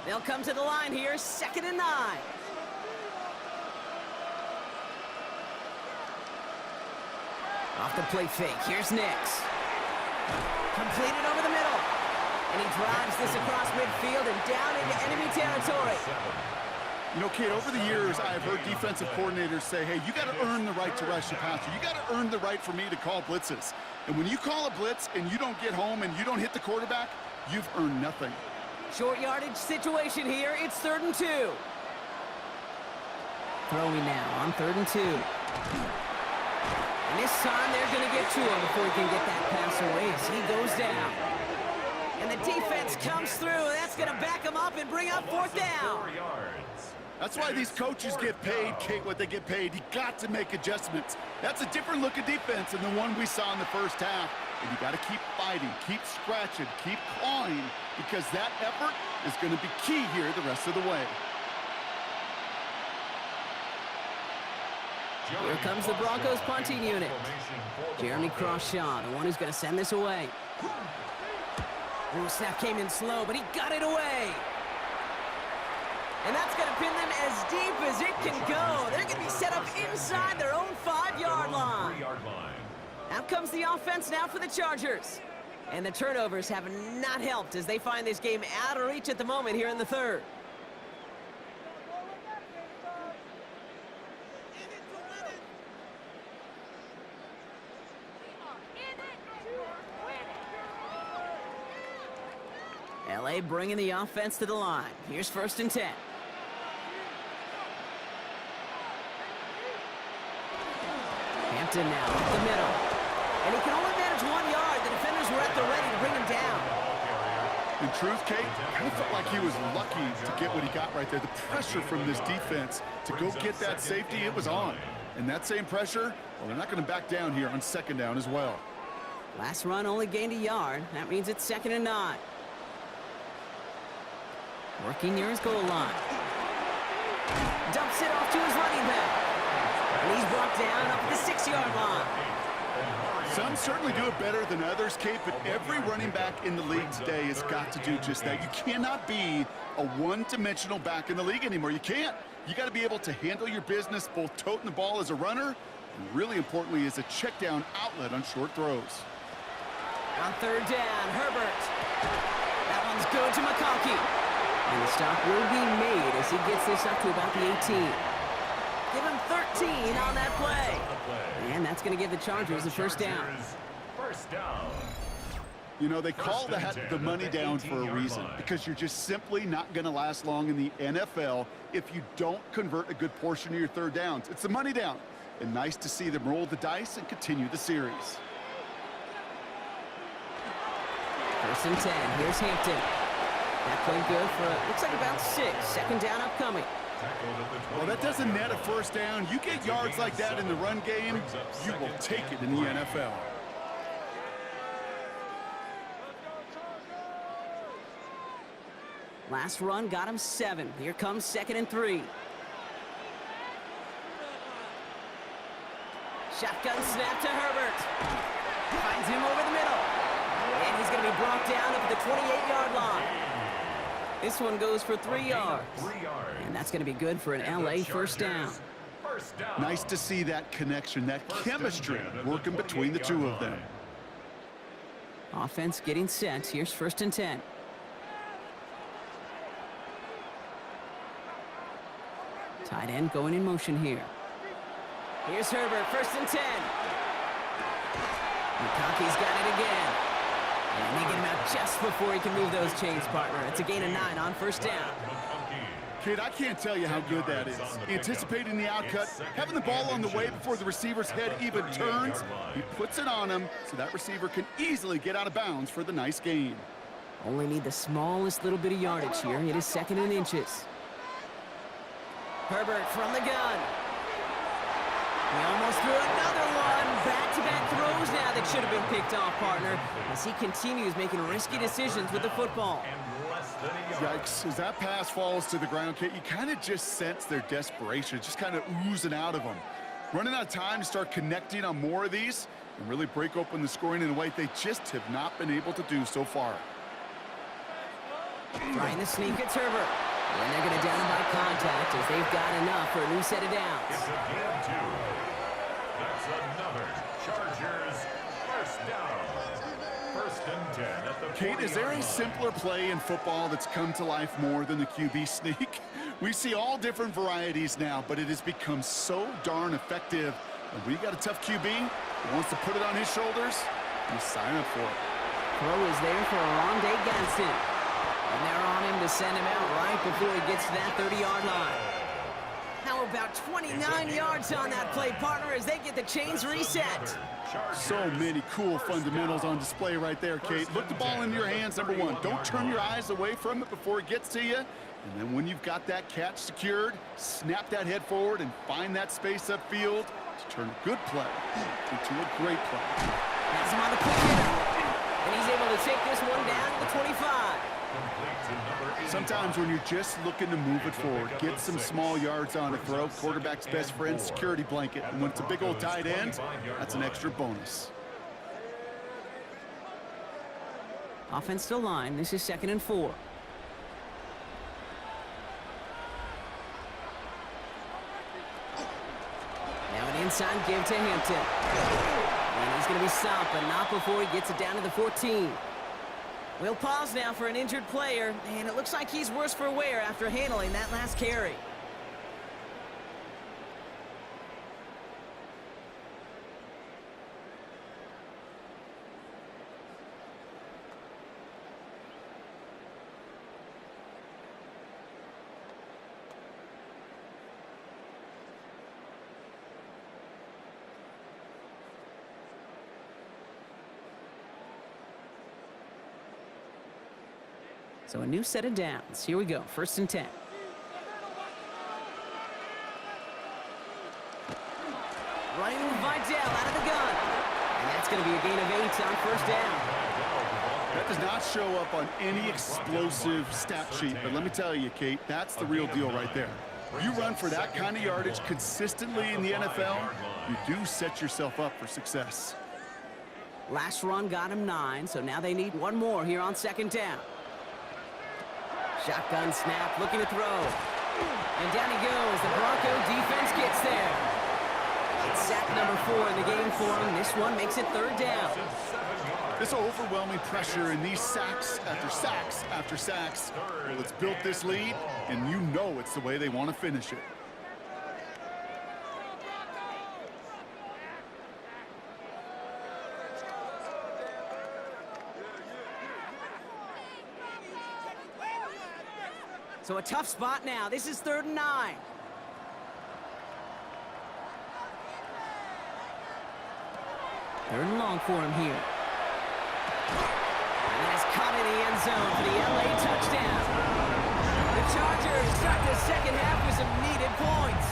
They'll come to the line here, 2nd and 9. Off the play fake, here's Nix. Completed over the middle. And he drives this across midfield and down into enemy territory. You know, Kate, over the years, I've heard defensive coordinators say, hey, you got to earn the right to rush the passer. You got to earn the right for me to call blitzes. And when you call a blitz and you don't get home and you don't hit the quarterback, you've earned nothing. Short yardage situation here. It's 3rd and 2. Throwing now on 3rd and 2. And this time they're going to get to him before he can get that pass away as he goes down. And the defense comes through, and that's going to back him up and bring up 4th down. 4 yards. That's why these coaches get paid, Kate, what they get paid. You got to make adjustments. That's a different look at defense than the one we saw in the first half. And you got to keep fighting, keep scratching, keep clawing, because that effort is going to be key here the rest of the way. Here comes the Broncos punting unit. Jeremy Crawshaw, the one who's going to send this away. Ooh, snap came in slow, but he got it away. And that's going to pin them as deep as it can go. They're going to be set up inside their own 5-yard line. Out comes the offense now for the Chargers. And the turnovers have not helped as they find this game out of reach at the moment here in the third. LA bringing the offense to the line. Here's 1st and 10. Hampton now up the middle. And he can only manage 1 yard. The defenders were at the ready to bring him down. In truth, Kate, I felt like he was lucky to get what he got right there. The pressure from this defense to go get that safety, it was on. And that same pressure, well, they're not going to back down here on 2nd down as well. Last run only gained a yard. That means it's 2nd and 9. Working near his goal line. Dumps it off to his running back. And he's brought down up the 6-yard line. Some certainly do it better than others, Kate, but every running back in the league today has got to do just that. You cannot be a one-dimensional back in the league anymore. You can't. You got to be able to handle your business, both toting the ball as a runner, and really importantly as a check-down outlet on short throws. On 3rd down, Herbert. That one's good to McConkey. And the stop will be made as he gets this up to about the 18. Give him 13 on that play. And that's going to give the Chargers the 1st down. You know, they call that the money down for a reason, because you're just simply not going to last long in the NFL if you don't convert a good portion of your 3rd downs. It's the money down. And nice to see them roll the dice and continue the series. 1st and 10. Here's Hampton. That played good for, looks like about 6. 2nd down upcoming. Well, that doesn't net a 1st down. You get yards like that in the run game, you will take it in the NFL. Last run got him 7. Here comes 2nd and 3. Shotgun snap to Herbert. Finds him over the middle. And he's going to be brought down up at the 28-yard line. This one goes for 3 yards. And that's going to be good for an LA 1st down. Nice to see that connection, that chemistry working between the two of them. Offense getting set. Here's 1st and 10. Tight end going in motion here. Here's Herbert, 1st and 10. McConkey's got it again. And they get him out just before he can move those chains, partner. It's a gain of 9 on 1st down. Kid, I can't tell you how good that is. Anticipating the outcut, having the ball on the way before the receiver's head even turns. He puts it on him so that receiver can easily get out of bounds for the nice gain. Only need the smallest little bit of yardage here. It is 2nd and inches. Herbert from the gun. He almost threw another one. Back-to-back throws now that should have been picked off, partner, as he continues making risky decisions with the football. Yikes, as that pass falls to the ground, Kate, you kind of just sense their desperation, just kind of oozing out of them. Running out of time to start connecting on more of these and really break open the scoring in a way they just have not been able to do so far. Trying to sneak at Herbert. And they're going to down him by contact as they've got enough for a new set of downs. It's a gain of 2. That's another Chargers 1st down. 1st and 10 at the 40-yard line. Kate, is there a simpler play in football that's come to life more than the QB sneak? We see all different varieties now, but it has become so darn effective. And when you got a tough QB who wants to put it on his shoulders, you sign up for it. Throw is there for Rondé Gadsden. And they're on him to send him out right before he gets to that 30-yard line. How about 29 yards on that play, partner, as they get the chains reset? So many cool fundamentals on display right there, Kate. Look the ball into your hands, number 1. Don't turn your eyes away from it before it gets to you. And then when you've got that catch secured, snap that head forward and find that space upfield to turn a good play into a great play. Has him on the quick hitter. And he's able to take this one down to the 25. Sometimes when you're just looking to move it forward, get some small yards on a throw, quarterback's best friend, security blanket. And when it's a big old tight end, that's an extra bonus. Offense to line. This is 2nd and 4. Inside give to Hampton. And he's going to be stopped, but not before he gets it down to the 14. We'll pause now for an injured player, and it looks like he's worse for wear after handling that last carry. So a new set of downs. Here we go, 1st and 10. Running Vidal out of the gun. And that's going to be a gain of 8 on 1st down. That does not show up on any explosive stat sheet, but let me tell you, Kate, that's the real deal right there. You run for that kind of yardage consistently in the NFL, you do set yourself up for success. Last run got him 9, so now they need one more here on 2nd down. Shotgun snap, looking to throw. And down he goes. The Bronco defense gets there. It's sack number 4 in the game for him. This one makes it 3rd down. This overwhelming pressure and these sacks after sacks after sacks. Well, it's built this lead, and you know it's the way they want to finish it. So a tough spot now. This is 3rd and 9. Third and long for him here. And that's caught in the end zone for the LA touchdown. The Chargers start the second half with some needed points.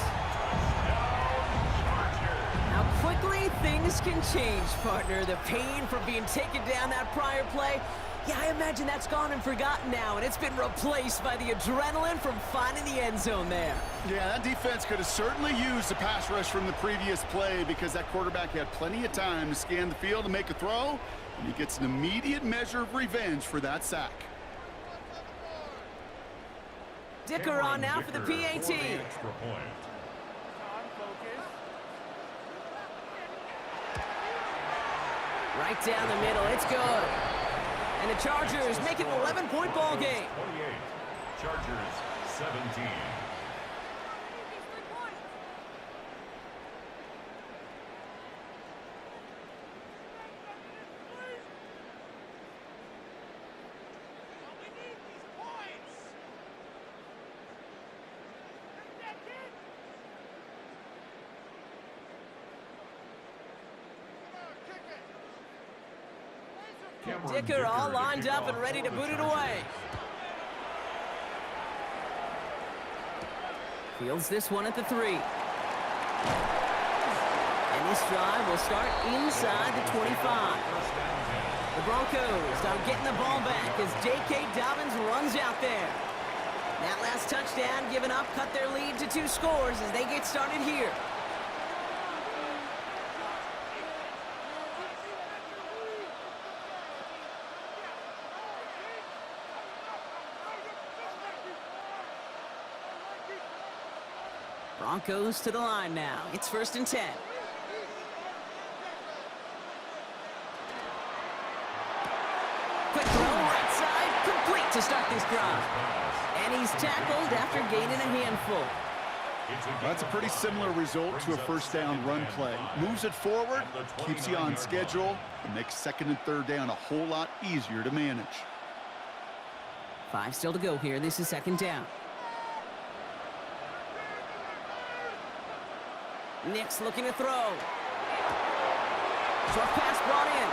How quickly things can change, partner. The pain from being taken down that prior play, yeah, I imagine that's gone and forgotten now, and it's been replaced by the adrenaline from finding the end zone there. Yeah, that defense could have certainly used the pass rush from the previous play because that quarterback had plenty of time to scan the field and make a throw, and he gets an immediate measure of revenge for that sack. Dicker on now for the PAT. Right down the middle, it's good. And the Chargers make it an 11-point ball game. 28, Chargers 17. Dicker all lined up and ready to boot it away. Fields this one at the 3. And this drive will start inside the 25. The Broncos are getting the ball back as J.K. Dobbins runs out there. That last touchdown given up cut their lead to 2 scores as they get started here. Broncos to the line now. It's 1st and 10. Quick throw, right side, complete to start this drive. And he's tackled after gaining a handful. That's a pretty similar result to a 1st down run play. Moves it forward, keeps you on schedule, and makes 2nd and 3rd down a whole lot easier to manage. 5 still to go here. This is 2nd down. Nick's looking to throw. Short pass brought in.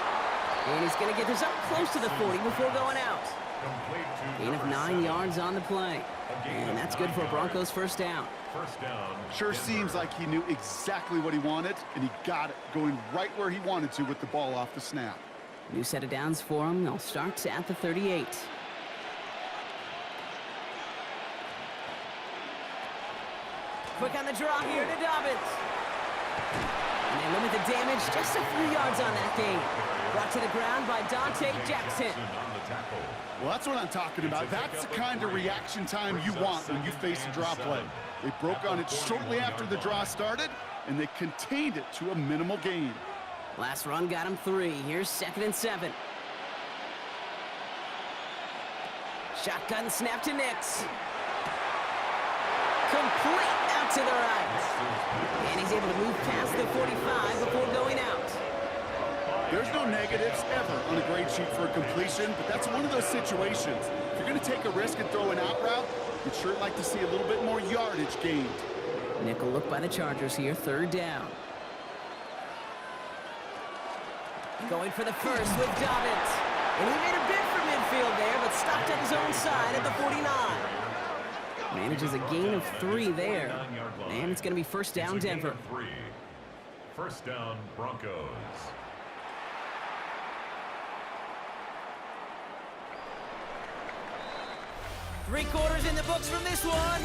And he's going to get this up close to the 40 before going out. Gain of 9 yards on the play. And that's good for a Broncos 1st down. Sure seems like he knew exactly what he wanted, and he got it, going right where he wanted to with the ball off the snap. New set of downs for him. They'll start at the 38. Quick on the draw here to Dobbins. And They limit the damage, just a few yards on that gain. Brought to the ground by Dante Jackson. Well, that's what I'm talking about. That's the kind of reaction time you want when you face a draw play. They broke on it shortly after the draw started, and they contained it to a minimal gain. Last run got him 3. Here's 2nd and 7. Shotgun snap to Nix. Complete out to the right. And he's able to move past the 45 before going out. There's no negatives ever on a grade sheet for a completion, but that's one of those situations. If you're going to take a risk and throw an out route, you'd sure like to see a little bit more yardage gained. Nickel look by the Chargers here, 3rd down. Going for the first with Dobbins. And he made a bid for midfield there, but stopped at his own side at the 49. Manages a gain of 3 there. And it's going to be 1st down, Denver. 1st down, Broncos. Three quarters in the books from this one.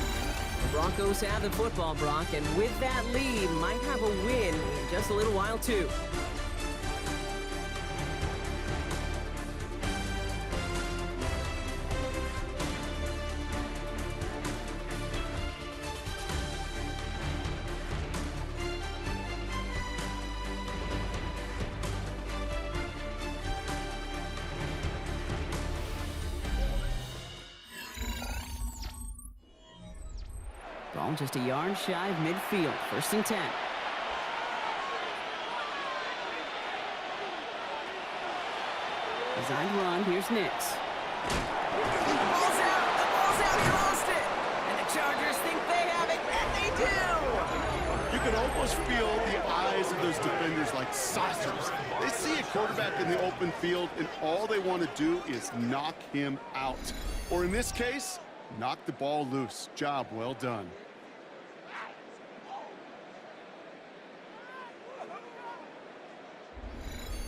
The Broncos have the football, Brock, and with that lead, might have a win in just a little while, too. Ball just a yard shy of midfield. 1st and 10. Designed run. Here's Nix. The ball's out. The ball's out. He lost it. And the Chargers think they have it, and they do. You can almost feel the eyes of those defenders like saucers. They see a quarterback in the open field, and all they want to do is knock him out. Or in this case, knock the ball loose. Job well done.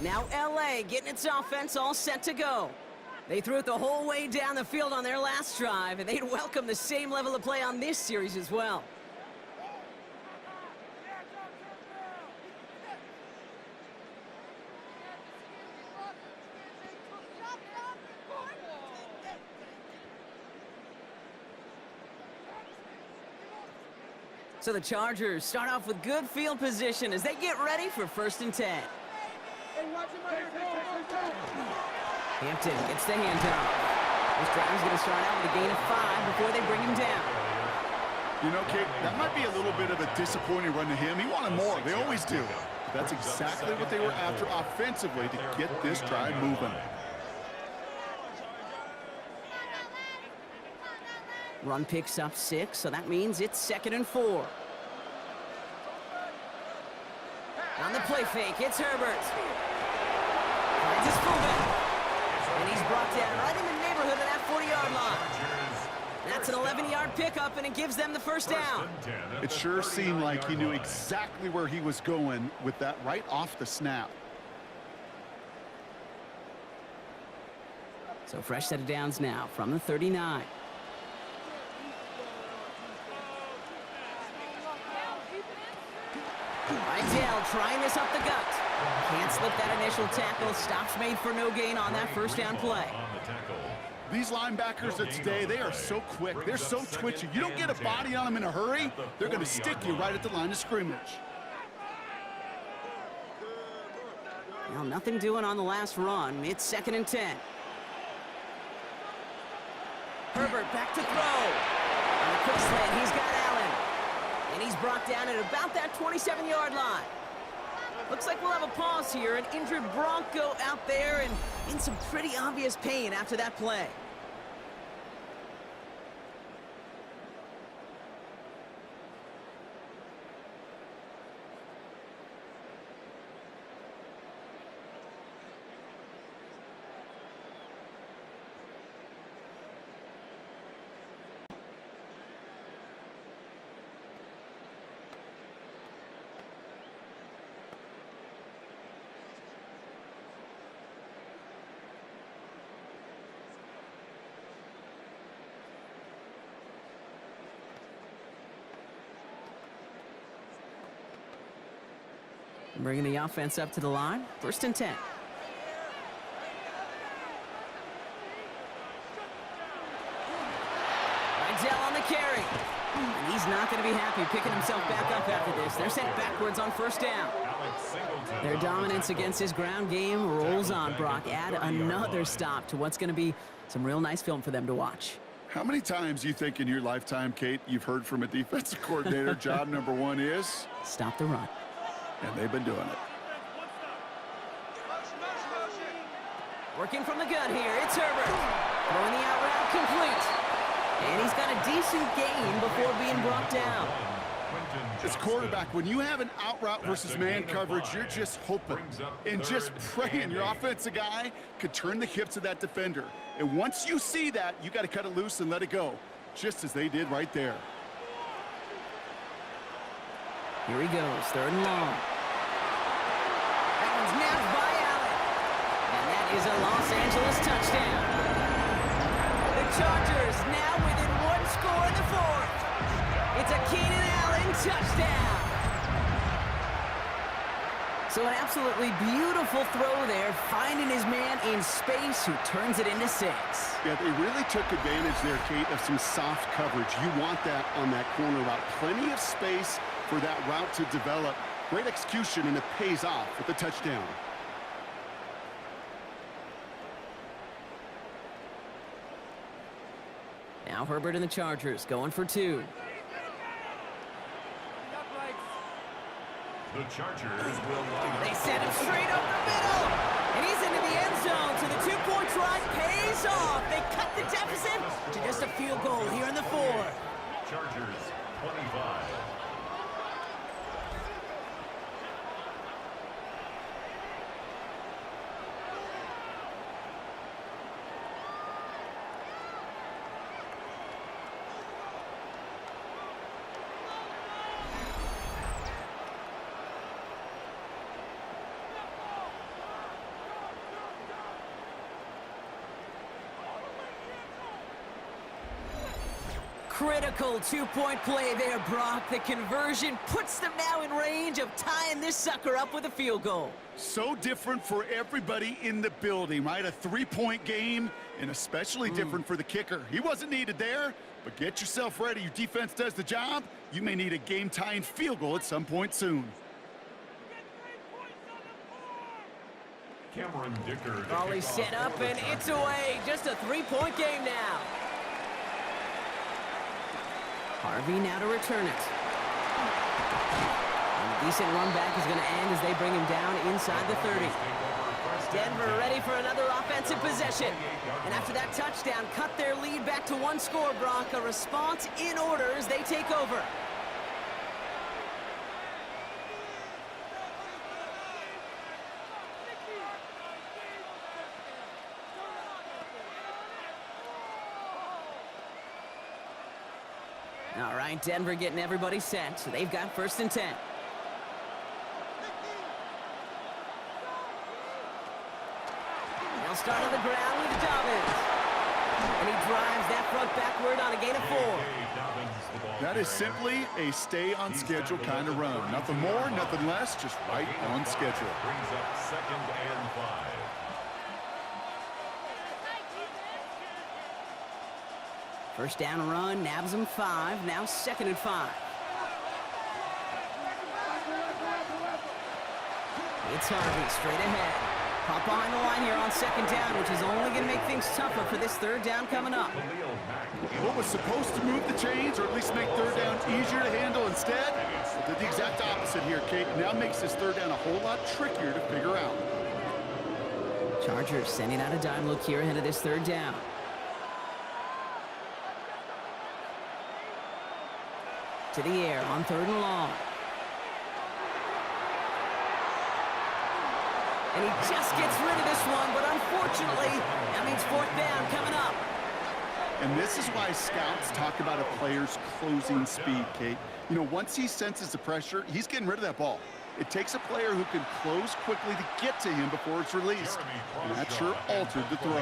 Now LA getting its offense all set to go. They threw it the whole way down the field on their last drive, and they'd welcome the same level of play on this series as well. So the Chargers start off with good field position as they get ready for 1st and 10. Hampton gets the handoff. This drive's going to start out with a gain of 5 before they bring him down. You know, Kate, that might be a little bit of a disappointing run to him. He wanted more. They always do. But that's exactly what they were after offensively to get this drive moving. Run picks up 6, so that means it's 2nd and 4. On the play fake, it's Herbert. Finds his fullback. And he's brought down right in the neighborhood of that 40-yard line. That's an 11-yard pickup, and it gives them the 1st down. It sure seemed like he knew exactly where he was going with that right off the snap. So fresh set of downs now from the 39. Rydell trying this up the gut. Can't slip that initial tackle. Stops made for no gain on that 1st down play. These linebackers of today, they are so quick. They're so twitchy. You don't get a body on them in a hurry, they're going to stick you right at the line of scrimmage. Well, nothing doing on the last run. It's 2nd and 10. Herbert back to throw. On the quick slant, he's got Allen. And he's brought down at about that 27-yard line. Looks like we'll have a pause here. An injured Bronco out there and in some pretty obvious pain after that play. Bringing the offense up to the line. 1st and 10. Rydell on the carry. And he's not going to be happy picking himself back up after this. They're sent backwards on 1st down. Their dominance against his ground game rolls on, Brock. Add another stop to what's going to be some real nice film for them to watch. How many times do you think in your lifetime, Kate, you've heard from a defensive coordinator, job number 1 is? Stop the run. And they've been doing it. Working from the gun here, it's Herbert. Throwing the out route complete. And he's got a decent gain before being brought down. As quarterback, when you have an out route versus man coverage, you're just hoping and just praying your offensive guy could turn the hips of that defender. And once you see that, you got to cut it loose and let it go, just as they did right there. Here he goes, 3rd and long. That one's nabbed by Allen. And that is a Los Angeles touchdown. The Chargers now within 1 score in the 4th. It's a Keenan Allen touchdown. So an absolutely beautiful throw there, finding his man in space who turns it into 6. Yeah, they really took advantage there, Kate, of some soft coverage. You want that on that corner route. Plenty of space for that route to develop. Great execution, and it pays off with the touchdown. Now Herbert and the Chargers going for 2. The Chargers will line up. They send him straight up the middle. And he's into the end zone, so the 2-point try pays off. They cut the deficit to just a field goal here in the 4th. Chargers 25. Critical 2-point play there, Brock. The conversion puts them now in range of tying this sucker up with a field goal. So different for everybody in the building, right? A 3-point game, and especially different for the kicker. He wasn't needed there, but get yourself ready. Your defense does the job. You may need a game-tying field goal at some point soon. Cameron Dicker. Volley set up, and it's away. Just a 3-point game now. Harvey now to return it. And a decent run back is going to end as they bring him down inside the 30. Denver ready for another offensive possession. And after that touchdown, cut their lead back to 1 score, Brock. A response in order as they take over. All right, Denver getting everybody set. So they've got 1st and 10. They'll start on the ground with Dobbins. And he drives that front backward on a gain of 4. That is simply a stay on schedule kind of run. Nothing more, nothing less, just right on schedule. Brings up 2nd and 5. First down run, nabs him 5. Now 2nd and 5. It's Harvey straight ahead. Pop behind the line here on 2nd down, which is only going to make things tougher for this 3rd down coming up. What was supposed to move the chains, or at least make 3rd down easier to handle instead, did the exact opposite here, Kate. Now makes this 3rd down a whole lot trickier to figure out. Chargers sending out a dime look here ahead of this 3rd down. To the air on 3rd and long. And he just gets rid of this one, but unfortunately, that means 4th down coming up. And this is why scouts talk about a player's closing speed, Kate. You know, once he senses the pressure, he's getting rid of that ball. It takes a player who can close quickly to get to him before it's released. And that sure altered the throw.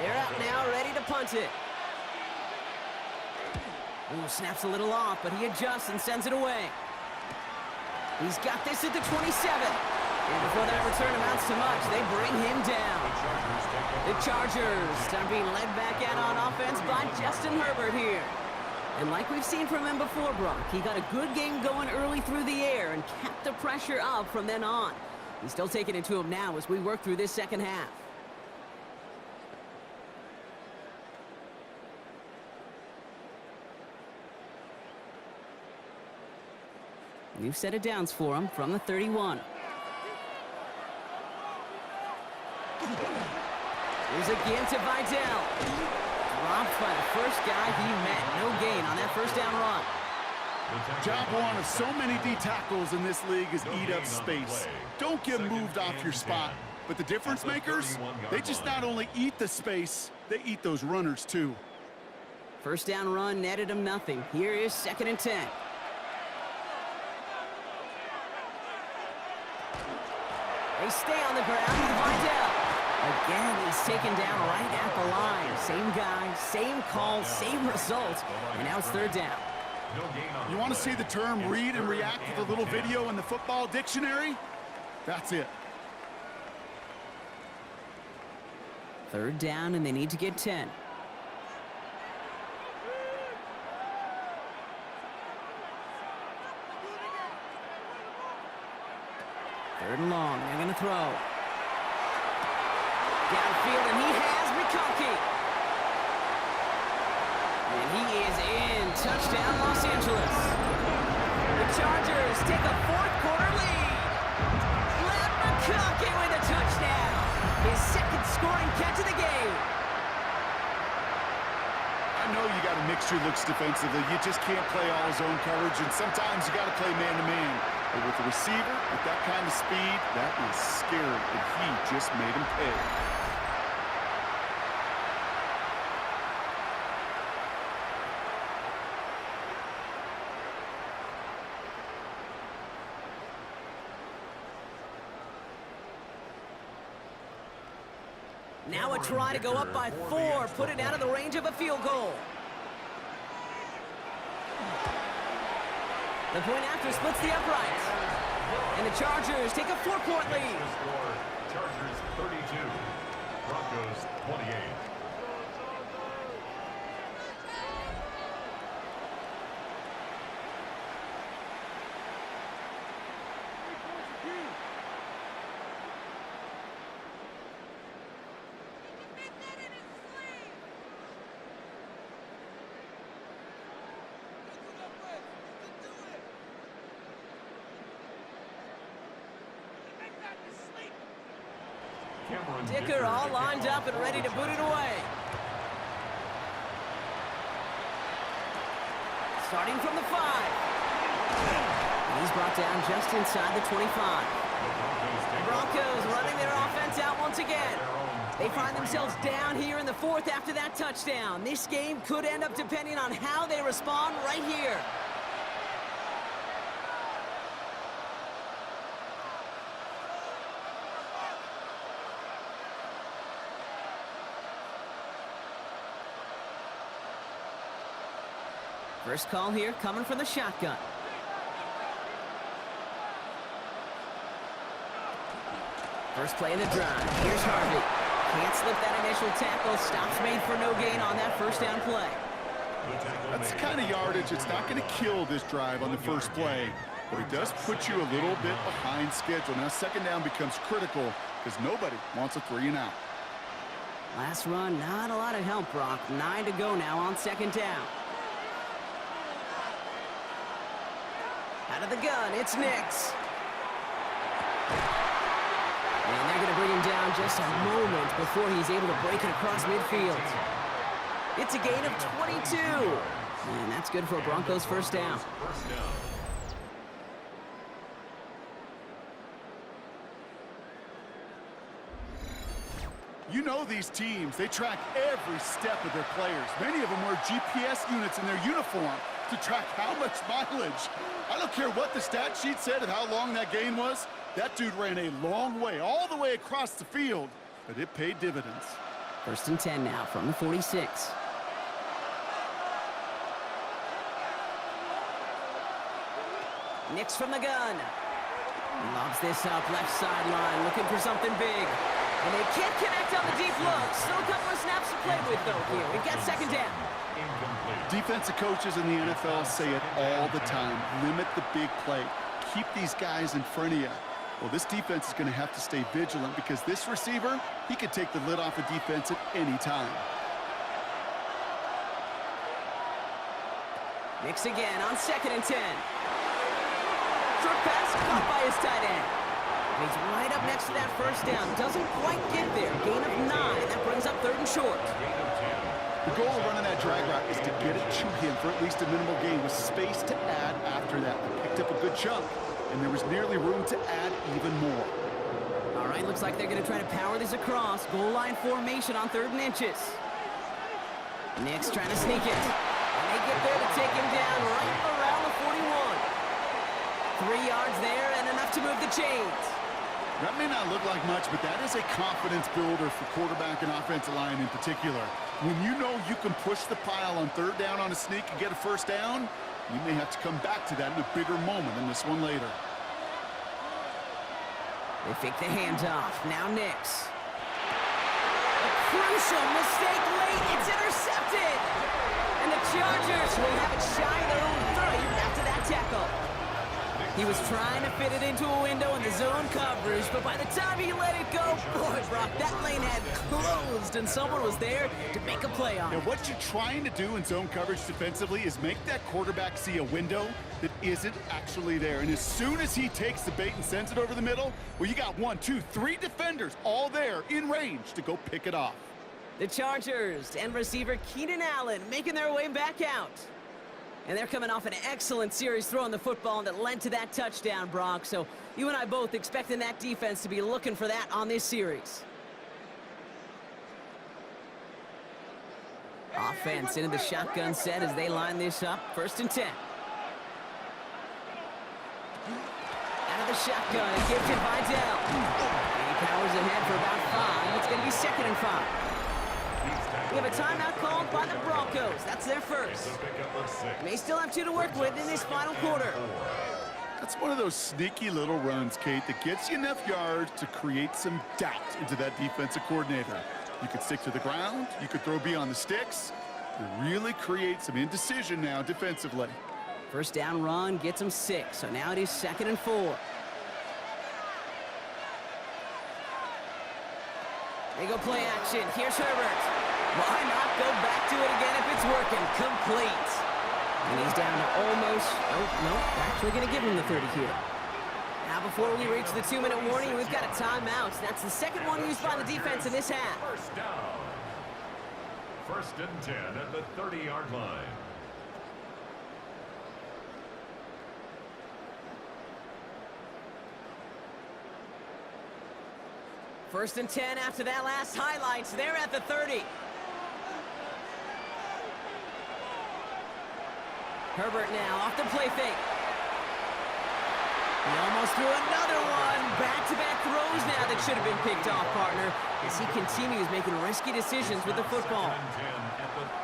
They're out now, ready to punt it. Ooh, snaps a little off, but he adjusts and sends it away. He's got this at the 27. And before that return amounts to much, they bring him down. The Chargers are being led back out on offense by Justin Herbert here. And like we've seen from him before, Brock, he got a good game going early through the air and kept the pressure up from then on. He's still taking it to him now as we work through this second half. New set of downs for him from the 31. Here's again to Vidal. Dropped by the first guy he met. No gain on that first down run. Job one of so many D tackles in this league is eat up space. Don't get moved off your spot. But the difference makers, they just not only eat the space, they eat those runners too. First down run netted him nothing. Here is 2nd and 10. They stay on the ground with Vidal. Again, he's taken down right at the line. Same guy, same call, same result. And now it's 3rd down. You want to see the term read and react with a little video in the football dictionary? That's it. 3rd down, and they need to get 10. Third and long. They're going to throw. Downfield, and he has McConkey. And he is in. Touchdown, Los Angeles. The Chargers take a 4th quarter lead. Let McConkey with a touchdown. His 2nd scoring catch of the game. I know you got to mix your looks defensively. You just can't play all zone coverage, and sometimes you got to play man-to-man. But with the receiver, with that kind of speed, that is scary, and he just made him pay. Now a try to go up by 4, put it out of the range of a field goal. The point after splits the uprights. And the Chargers take a 4-point lead. Chargers 32, Broncos 28. Dicker all lined up and ready to boot it away. Starting from the 5. He's brought down just inside the 25. The Broncos running their offense out once again. They find themselves down here in the 4th after that touchdown. This game could end up depending on how they respond right here. First call here coming from the shotgun. First play of the drive. Here's Harvey. Can't slip that initial tackle. Stops made for no gain on that first down play. That's the kind of yardage it's not going to kill this drive on the first play, but it does put you a little bit behind schedule. Now 2nd down becomes critical because nobody wants a 3-and-out. Last run, not a lot of help, Brock. 9 to go now on 2nd down. Out of the gun, it's Nix. And they're going to bring him down just a moment before he's able to break it across midfield. It's a gain of 22. And that's good for a Broncos first down. You know these teams, they track every step of their players. Many of them wear GPS units in their uniform to track how much mileage. I don't care what the stat sheet said and how long that gain was. That dude ran a long way, all the way across the field, but it paid dividends. 1st and 10 now from the 46. Nix from the gun. Lobs this up, left sideline, looking for something big. And they can't connect on the deep look. Still a couple of snaps to play with, though, here. We've got second down. Defensive coaches in the NFL say it all the time. Limit the big play. Keep these guys in front of you. Well, this defense is going to have to stay vigilant because this receiver, he could take the lid off a defense at any time. Nix again on 2nd and 10. Short pass caught by his tight end. And he's right up next to that first down. Doesn't quite get there. Gain of 9. That brings up 3rd and short. The goal of running that drag route is to get it to him for at least a minimal gain with space to add after that. They picked up a good chunk, and there was nearly room to add even more. All right, looks like they're going to try to power this across. Goal line formation on 3rd and inches. Nix trying to sneak it. And they get there to take him down right around the 41. 3 yards there and enough to move the chains. That may not look like much, but that is a confidence builder for quarterback and offensive line in particular. When you know you can push the pile on 3rd down on a sneak and get a first down, you may have to come back to that in a bigger moment than this one later. They fake the handoff. Now Nix. A crucial mistake late. It's intercepted. And the Chargers will have it shy of their own 3 after that tackle. He was trying to fit it into a window in the zone coverage, but by the time he let it go, boy, Brock, that lane had closed, and someone was there to make a play on it. Now, what you're trying to do in zone coverage defensively is make that quarterback see a window that isn't actually there. And as soon as he takes the bait and sends it over the middle, well, you got 1, 2, 3 defenders all there in range to go pick it off. The Chargers and receiver Keenan Allen making their way back out. And they're coming off an excellent series throwing the football that led to that touchdown, Brock. So you and I both expecting that defense to be looking for that on this series. Offense into the shotgun set as they line this up. 1st and 10. Out of the shotgun, a gifted Vidal. And he powers ahead for about 5. It's going to be 2nd and 5. We have a timeout called by the Broncos. That's their first. May still have 2 to work with in this final quarter. That's one of those sneaky little runs, Kate, that gets you enough yards to create some doubt into that defensive coordinator. You could stick to the ground. You could throw beyond the sticks. You really create some indecision now defensively. First down run gets them 6. So now it is 2nd and 4. They go play action. Here's Herbert. Why not go back to it again if it's working? Complete. And he's down to almost, oh, no, actually going to give him the 30 here. Now before we reach the 2-minute warning, we've got a timeout. That's the second one used by the defense in this half. First down. 1st and 10 at the 30-yard line. First and 10 after that last highlights. They're at the 30. Herbert now off the play fake. He almost threw another one. Back-to-back throws now that should have been picked off, partner, as he continues making risky decisions with the football.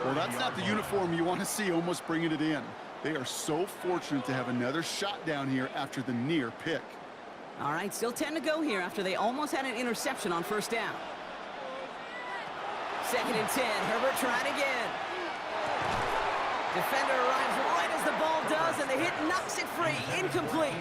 Well, that's not the uniform you want to see almost bringing it in. They are so fortunate to have another shot down here after the near pick. All right, still 10 to go here after they almost had an interception on 1st down. 2nd and 10. Herbert trying again. Defender arrives right as the ball does, and the hit knocks it free. Incomplete.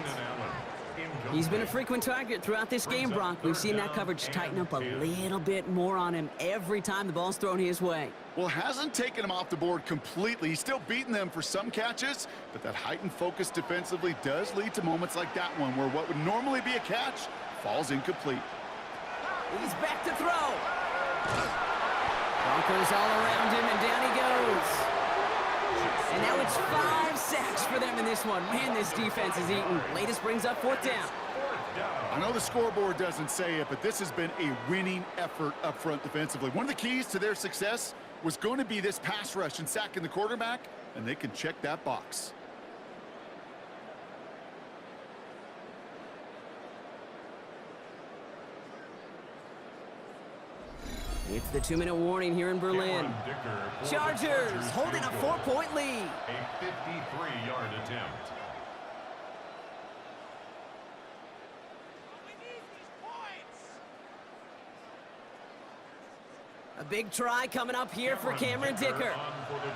He's been a frequent target throughout this game, Brock. We've seen that coverage tighten up a little bit more on him every time the ball's thrown his way. Well, hasn't taken him off the board completely. He's still beating them for some catches, but that heightened focus defensively does lead to moments like that one where what would normally be a catch falls incomplete. He's back to throw. Broncos all around him, and down he goes. And now it's 5 sacks for them in this one. Man, this defense is eating. Latest brings up 4th down. I know the scoreboard doesn't say it, but this has been a winning effort up front defensively. One of the keys to their success was going to be this pass rush and sacking the quarterback, and they can check that box. It's the 2-minute warning here in Berlin. Chargers holding a 4-point lead. A 53-yard attempt. A big try coming up here for Cameron Dicker.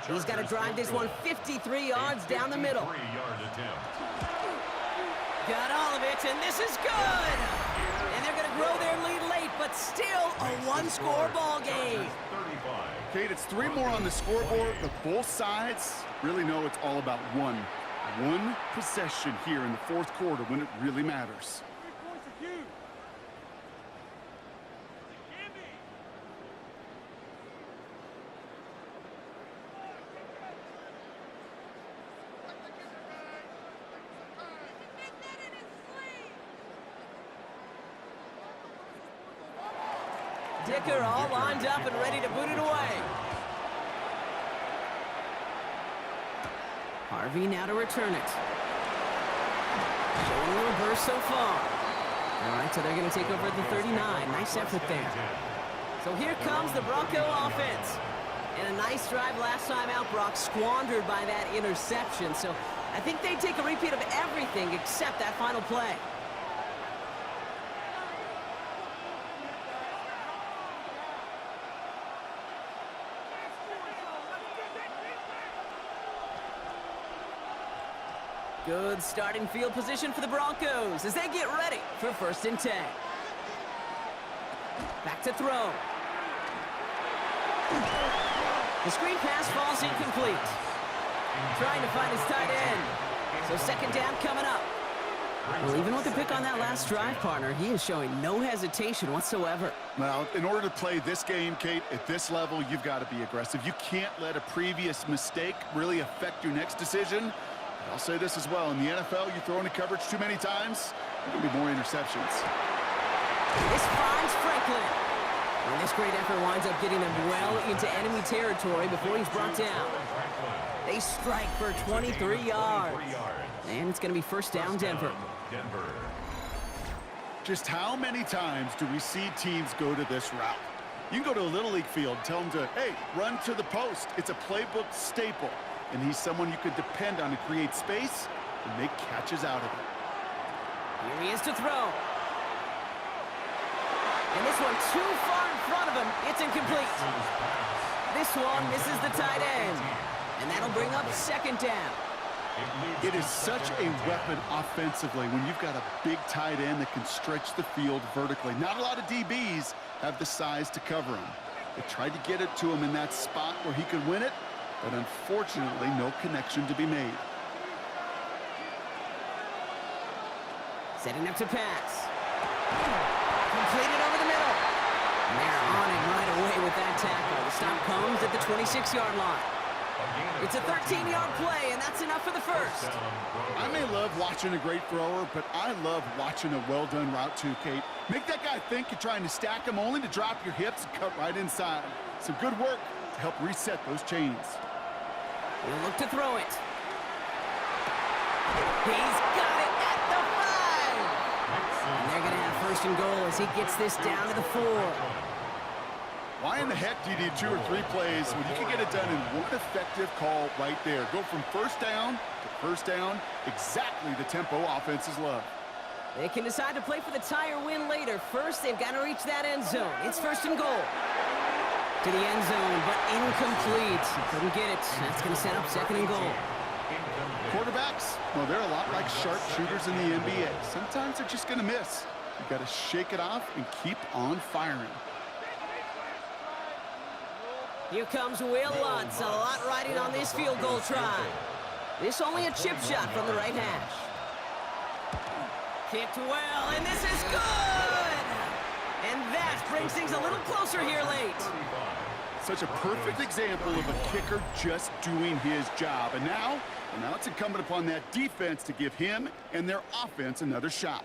He's got to drive this one 53 yards down the middle. Got all of it, and this is good! And they're going to grow their lead late, but still a one-score ball game. Kate, it's 3 more on the scoreboard, but both sides really know it's all about one possession here in the 4th quarter when it really matters. Dicker all lined up and ready to boot it away. Harvey now to return it. Showing a little burst so far. All right, so they're going to take over at the 39. Nice effort there. So here comes the Bronco offense. And a nice drive last time out, Brock, squandered by that interception. So I think they take a repeat of everything except that final play. Good starting field position for the Broncos as they get ready for 1st and 10. Back to throw. The screen pass falls incomplete. Trying to find his tight end. So 2nd down coming up. Well, even with the pick on that last drive, partner, he is showing no hesitation whatsoever. Well, in order to play this game, Kate, at this level, you've got to be aggressive. You can't let a previous mistake really affect your next decision. I'll say this as well. In the NFL, you throw into coverage too many times, there can be more interceptions. This finds Franklin. And this great effort winds up getting them well into enemy territory before he's brought down. They strike for 23 yards. And it's going to be 1st down, Denver. Just how many times do we see teams go to this route? You can go to a Little League field, tell them to, hey, run to the post. It's a playbook staple. And he's someone you could depend on to create space and make catches out of it. Here he is to throw. And this one too far in front of him. It's incomplete. This one misses the tight end. And that'll bring up 2nd down. It is such a weapon offensively when you've got a big tight end that can stretch the field vertically. Not a lot of DBs have the size to cover him. They tried to get it to him in that spot where he could win it, but unfortunately, no connection to be made. Setting up to pass. Completed over the middle. And they're on him right away with that tackle. The stop comes at the 26-yard line. It's a 13-yard play, and that's enough for the 1st. I may love watching a great thrower, but I love watching a well-done route too, Kate. Make that guy think you're trying to stack him only to drop your hips and cut right inside. Some good work to help reset those chains. He'll look to throw it. He's got it at the 5. And they're going to have 1st and goal as he gets this down to the 4. Why in the heck do you need 2 or 3 plays when you can get it done in one effective call right there? Go from 1st down to 1st down, exactly the tempo offenses love. They can decide to play for the tie or win later. First, they've got to reach that end zone. It's 1st and goal. To the end zone, but incomplete. Couldn't get it. That's going to set up 2nd and goal. Quarterbacks, well, they're a lot like sharpshooters in the NBA. Sometimes they're just going to miss. You've got to shake it off and keep on firing. Here comes Will Lutz. A lot riding on this field goal try. This only a chip shot from the right hash. Kicked well, and this is good! And that brings things a little closer here late. Such a perfect example of a kicker just doing his job. And now it's incumbent upon that defense to give him and their offense another shot.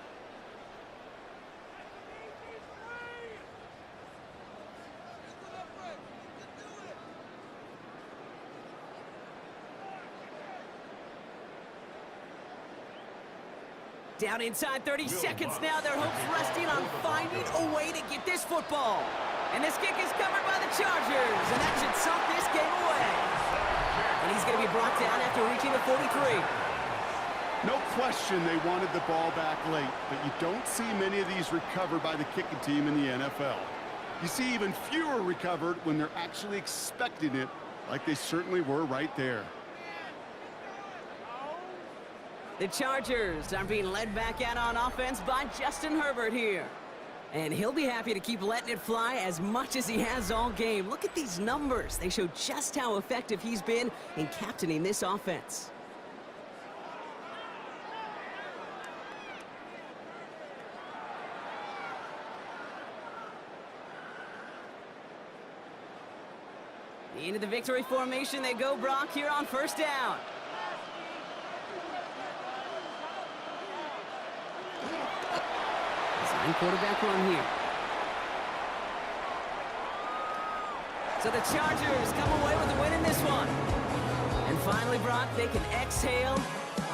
Down inside 30 seconds now. Their hopes resting on finding a way to get this football. And this kick is covered by the Chargers. And that should suck this game away. And he's going to be brought down after reaching the 43. No question they wanted the ball back late, but you don't see many of these recovered by the kicking team in the NFL. You see even fewer recovered when they're actually expecting it, like they certainly were right there. The Chargers are being led back out on offense by Justin Herbert here. And he'll be happy to keep letting it fly as much as he has all game. Look at these numbers. They show just how effective he's been in captaining this offense. Into the victory formation they go, Brock, here on first down. Design quarterback run here. So the Chargers come away with a win in this one. And finally, Brock, they can exhale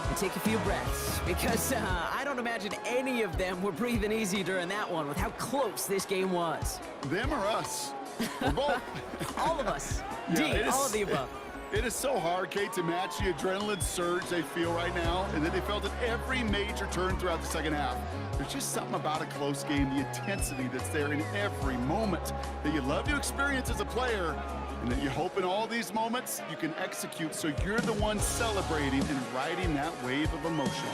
and take a few breaths. Because I don't imagine any of them were breathing easy during that one with how close this game was. Them or us? We're both. All of us. Yeah, D, all of the above. It is so hard, Kate, to match the adrenaline surge they feel right now, and that they felt at every major turn throughout the second half. There's just something about a close game, the intensity that's there in every moment that you love to experience as a player, and that you hope in all these moments you can execute so you're the one celebrating and riding that wave of emotion.